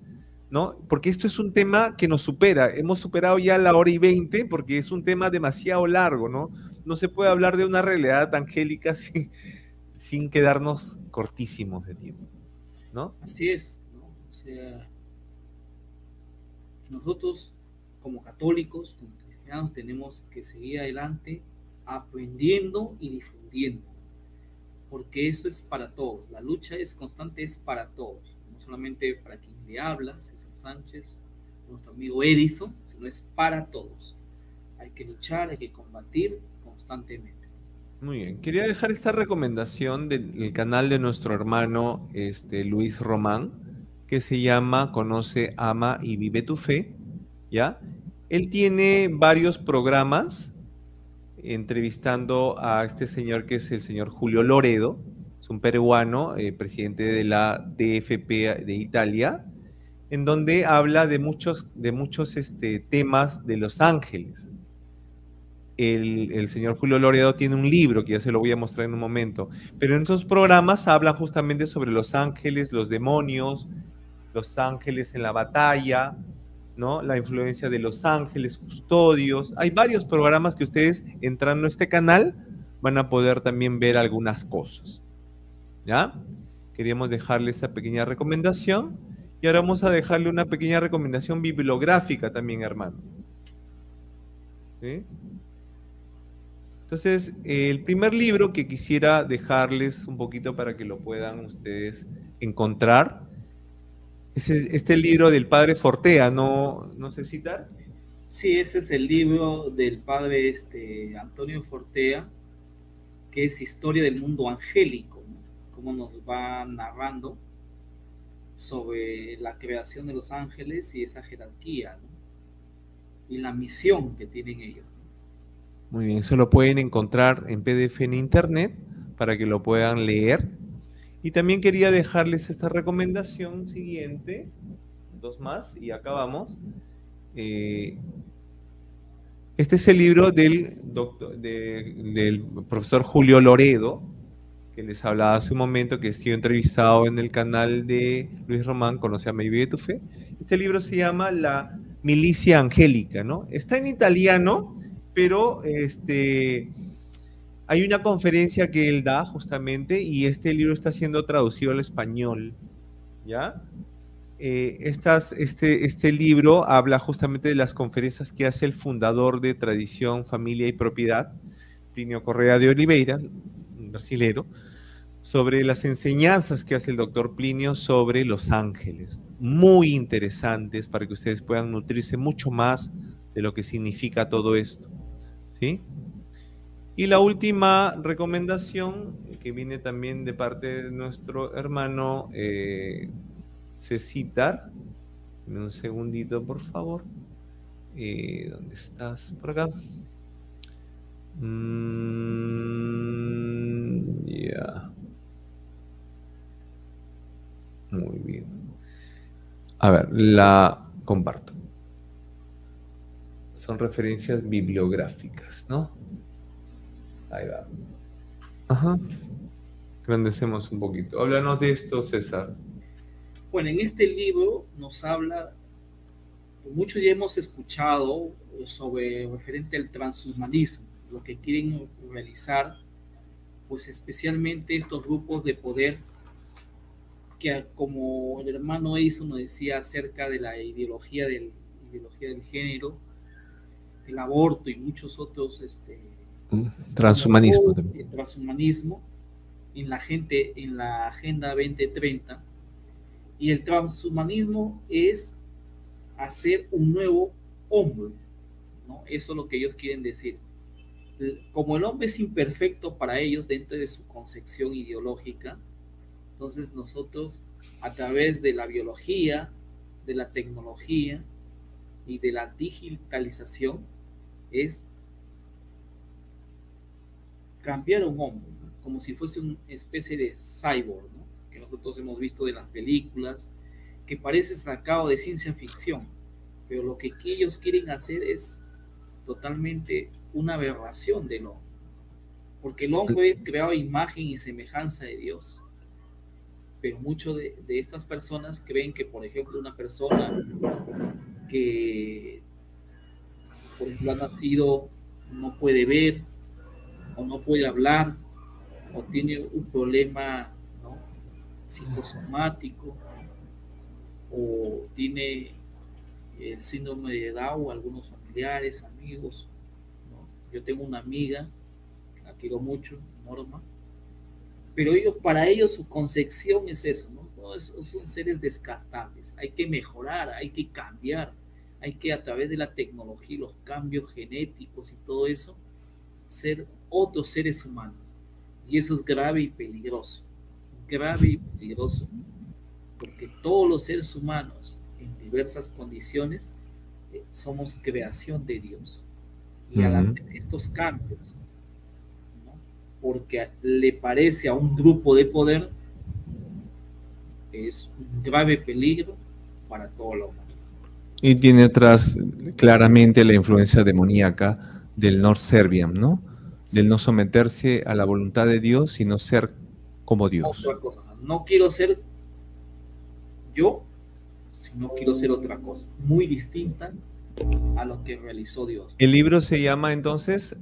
¿no? Porque esto es un tema que nos supera. Hemos superado ya la 1:20 porque es un tema demasiado largo, ¿no? No se puede hablar de una realidad angélica sin quedarnos cortísimos de tiempo, ¿no? Así es, ¿no? O sea, nosotros como católicos, como cristianos, tenemos que seguir adelante aprendiendo y difundiendo, porque eso es para todos. La lucha es constante, es para todos, no solamente para quien le habla, César Sánchez, nuestro amigo Edison, sino es para todos. Hay que luchar, hay que combatir constantemente. Muy bien. Quería dejar esta recomendación del canal de nuestro hermano Luis Román, que se llama Conoce, Ama y Vive tu Fe, ¿ya? Él tiene varios programas entrevistando a este señor que es el señor Julio Loredo, es un peruano, presidente de la DFP de Italia, en donde habla de muchos temas de Los Ángeles. El señor Julio Loredo tiene un libro que ya se lo voy a mostrar en un momento, pero en esos programas hablan justamente sobre los ángeles, los demonios, los ángeles en la batalla, ¿no? La influencia de los ángeles custodios. Hay varios programas que ustedes entrando a este canal van a poder también ver algunas cosas, ¿ya? Queríamos dejarle esa pequeña recomendación y ahora vamos a dejarle una pequeña recomendación bibliográfica también, hermano. ¿Sí? Entonces, el primer libro que quisiera dejarles un poquito para que lo puedan ustedes encontrar es este libro del padre Fortea, ¿no sé citar? Sí, ese es el libro del padre Antonio Fortea, que es Historia del Mundo Angélico, ¿no? Cómo nos va narrando sobre la creación de los ángeles y esa jerarquía, ¿no? Y la misión que tienen ellos. Muy bien, eso lo pueden encontrar en PDF en internet para que lo puedan leer. Y también quería dejarles esta recomendación siguiente, dos más y acabamos. Este es el libro del profesor Julio Loredo, que les hablaba hace un momento, que estuvo entrevistado en el canal de Luis Román, Conoce, Ama y Vive tu Fe. Este libro se llama La Milicia Angélica, ¿no? Está en italiano, pero Hay una conferencia que él da justamente y este libro está siendo traducido al español, ¿ya? Este libro habla justamente de las conferencias que hace el fundador de Tradición, Familia y Propiedad, Plinio Correa de Oliveira, un brasilero, sobre las enseñanzas que hace el doctor Plinio sobre los ángeles. Muy interesantes para que ustedes puedan nutrirse mucho más de lo que significa todo esto, ¿sí? Y la última recomendación, que viene también de parte de nuestro hermano Cecitar. Dame un segundito, por favor. ¿Dónde estás? Por acá. Ya. Muy bien. A ver, la comparto. Son referencias bibliográficas, ¿no? Ahí va. Ajá. Grandecemos un poquito. Háblanos de esto, César. Bueno, en este libro nos habla, muchos ya hemos escuchado sobre referente al transhumanismo, lo que quieren realizar, pues especialmente estos grupos de poder que, como el hermano Edison nos decía acerca de la ideología del género, el aborto y muchos otros, Transhumanismo también. el transhumanismo en la Agenda 2030. Y el transhumanismo es hacer un nuevo hombre, ¿no? Eso es lo que ellos quieren decir. Como el hombre es imperfecto para ellos dentro de su concepción ideológica, entonces nosotros, a través de la biología, de la tecnología y de la digitalización, es cambiar a un hombre, ¿no? Como si fuese una especie de cyborg, ¿no? Que nosotros hemos visto de las películas, que parece sacado de ciencia ficción, pero lo que ellos quieren hacer es totalmente una aberración del hombre, porque el hombre es creado a imagen y semejanza de Dios, pero muchos de estas personas creen que, por ejemplo, una persona que, por ejemplo, ha nacido, no puede ver o no puede hablar o tiene un problema, ¿no?, psicosomático, o tiene el síndrome de Down, algunos familiares, amigos, ¿no? Yo tengo una amiga, la quiero mucho, Norma, pero para ellos su concepción es eso, ¿no? Son seres descartables, hay que mejorar, hay que cambiar, hay que, a través de la tecnología, los cambios genéticos y todo eso, ser otros seres humanos. Y eso es grave y peligroso, porque todos los seres humanos en diversas condiciones somos creación de Dios. Y al hacer estos cambios, ¿no?, porque le parece a un grupo de poder, es un grave peligro para toda la humanidad. Y tiene atrás claramente la influencia demoníaca del Nord Serviam, ¿no? Sí. Del no someterse a la voluntad de Dios, sino ser como Dios. Otra cosa, no quiero ser yo, sino quiero ser otra cosa, muy distinta a lo que realizó Dios. El libro se llama entonces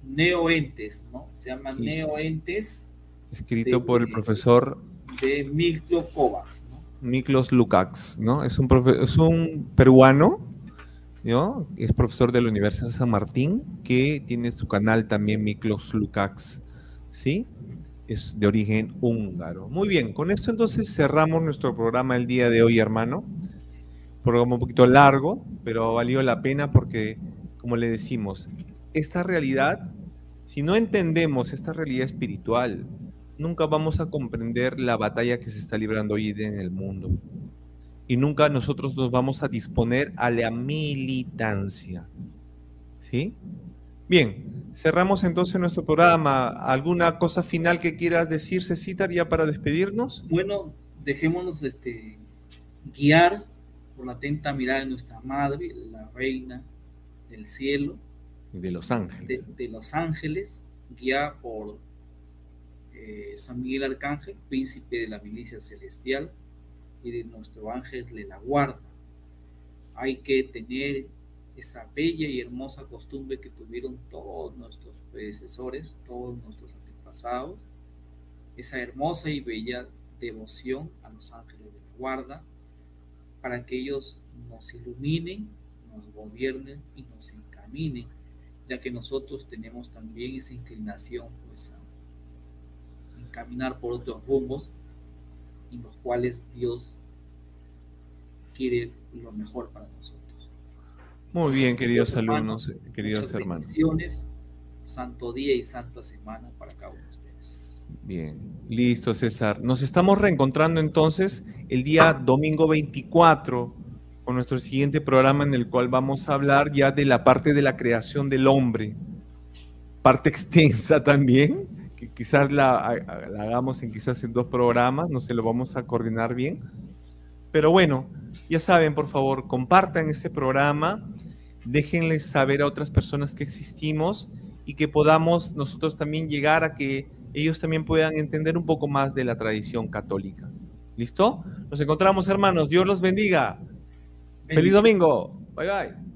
Neoentes, ¿no? Se llama Neoentes. Escrito por el profesor de Miklos Kovács, ¿no? Miklos Lukács, ¿no? Es un peruano, ¿no? Es profesor de la Universidad de San Martín, que tiene su canal también, Miklos Lukács, ¿sí? Es de origen húngaro. Muy bien, con esto entonces cerramos nuestro programa el día de hoy, hermano. Programa un poquito largo, pero valió la pena porque, como le decimos, esta realidad, si no entendemos esta realidad espiritual, nunca vamos a comprender la batalla que se está librando hoy en el mundo. Y nunca nosotros nos vamos a disponer a la militancia. ¿Sí? Bien, cerramos entonces nuestro programa. ¿Alguna cosa final que quieras decir, Cecitar, ya para despedirnos? Bueno, dejémonos guiar por la atenta mirada de nuestra Madre, la Reina del Cielo. Y de los ángeles. De los ángeles, guiada por San Miguel Arcángel, príncipe de la milicia celestial, y de nuestro ángel de la guarda. Hay que tener esa bella y hermosa costumbre que tuvieron todos nuestros predecesores, todos nuestros antepasados, esa hermosa y bella devoción a los ángeles de la guarda, para que ellos nos iluminen, nos gobiernen y nos encaminen, ya que nosotros tenemos también esa inclinación pues, a encaminar por otros rumbos en los cuales Dios quiere lo mejor para nosotros. Muy bien, queridos hermanos, alumnos, queridos hermanos. Bendiciones, santo día y santa semana para cada uno de ustedes. Bien, listo, César. Nos estamos reencontrando entonces el día domingo 24 con nuestro siguiente programa en el cual vamos a hablar ya de la parte de la creación del hombre. Parte extensa también, que quizás la hagamos quizás en 2 programas, no sé, lo vamos a coordinar bien. Pero bueno, ya saben, por favor, compartan este programa, déjenles saber a otras personas que existimos y que podamos nosotros también llegar a que ellos también puedan entender un poco más de la tradición católica. ¿Listo? Nos encontramos, hermanos. Dios los bendiga. Feliz domingo. Bye, bye.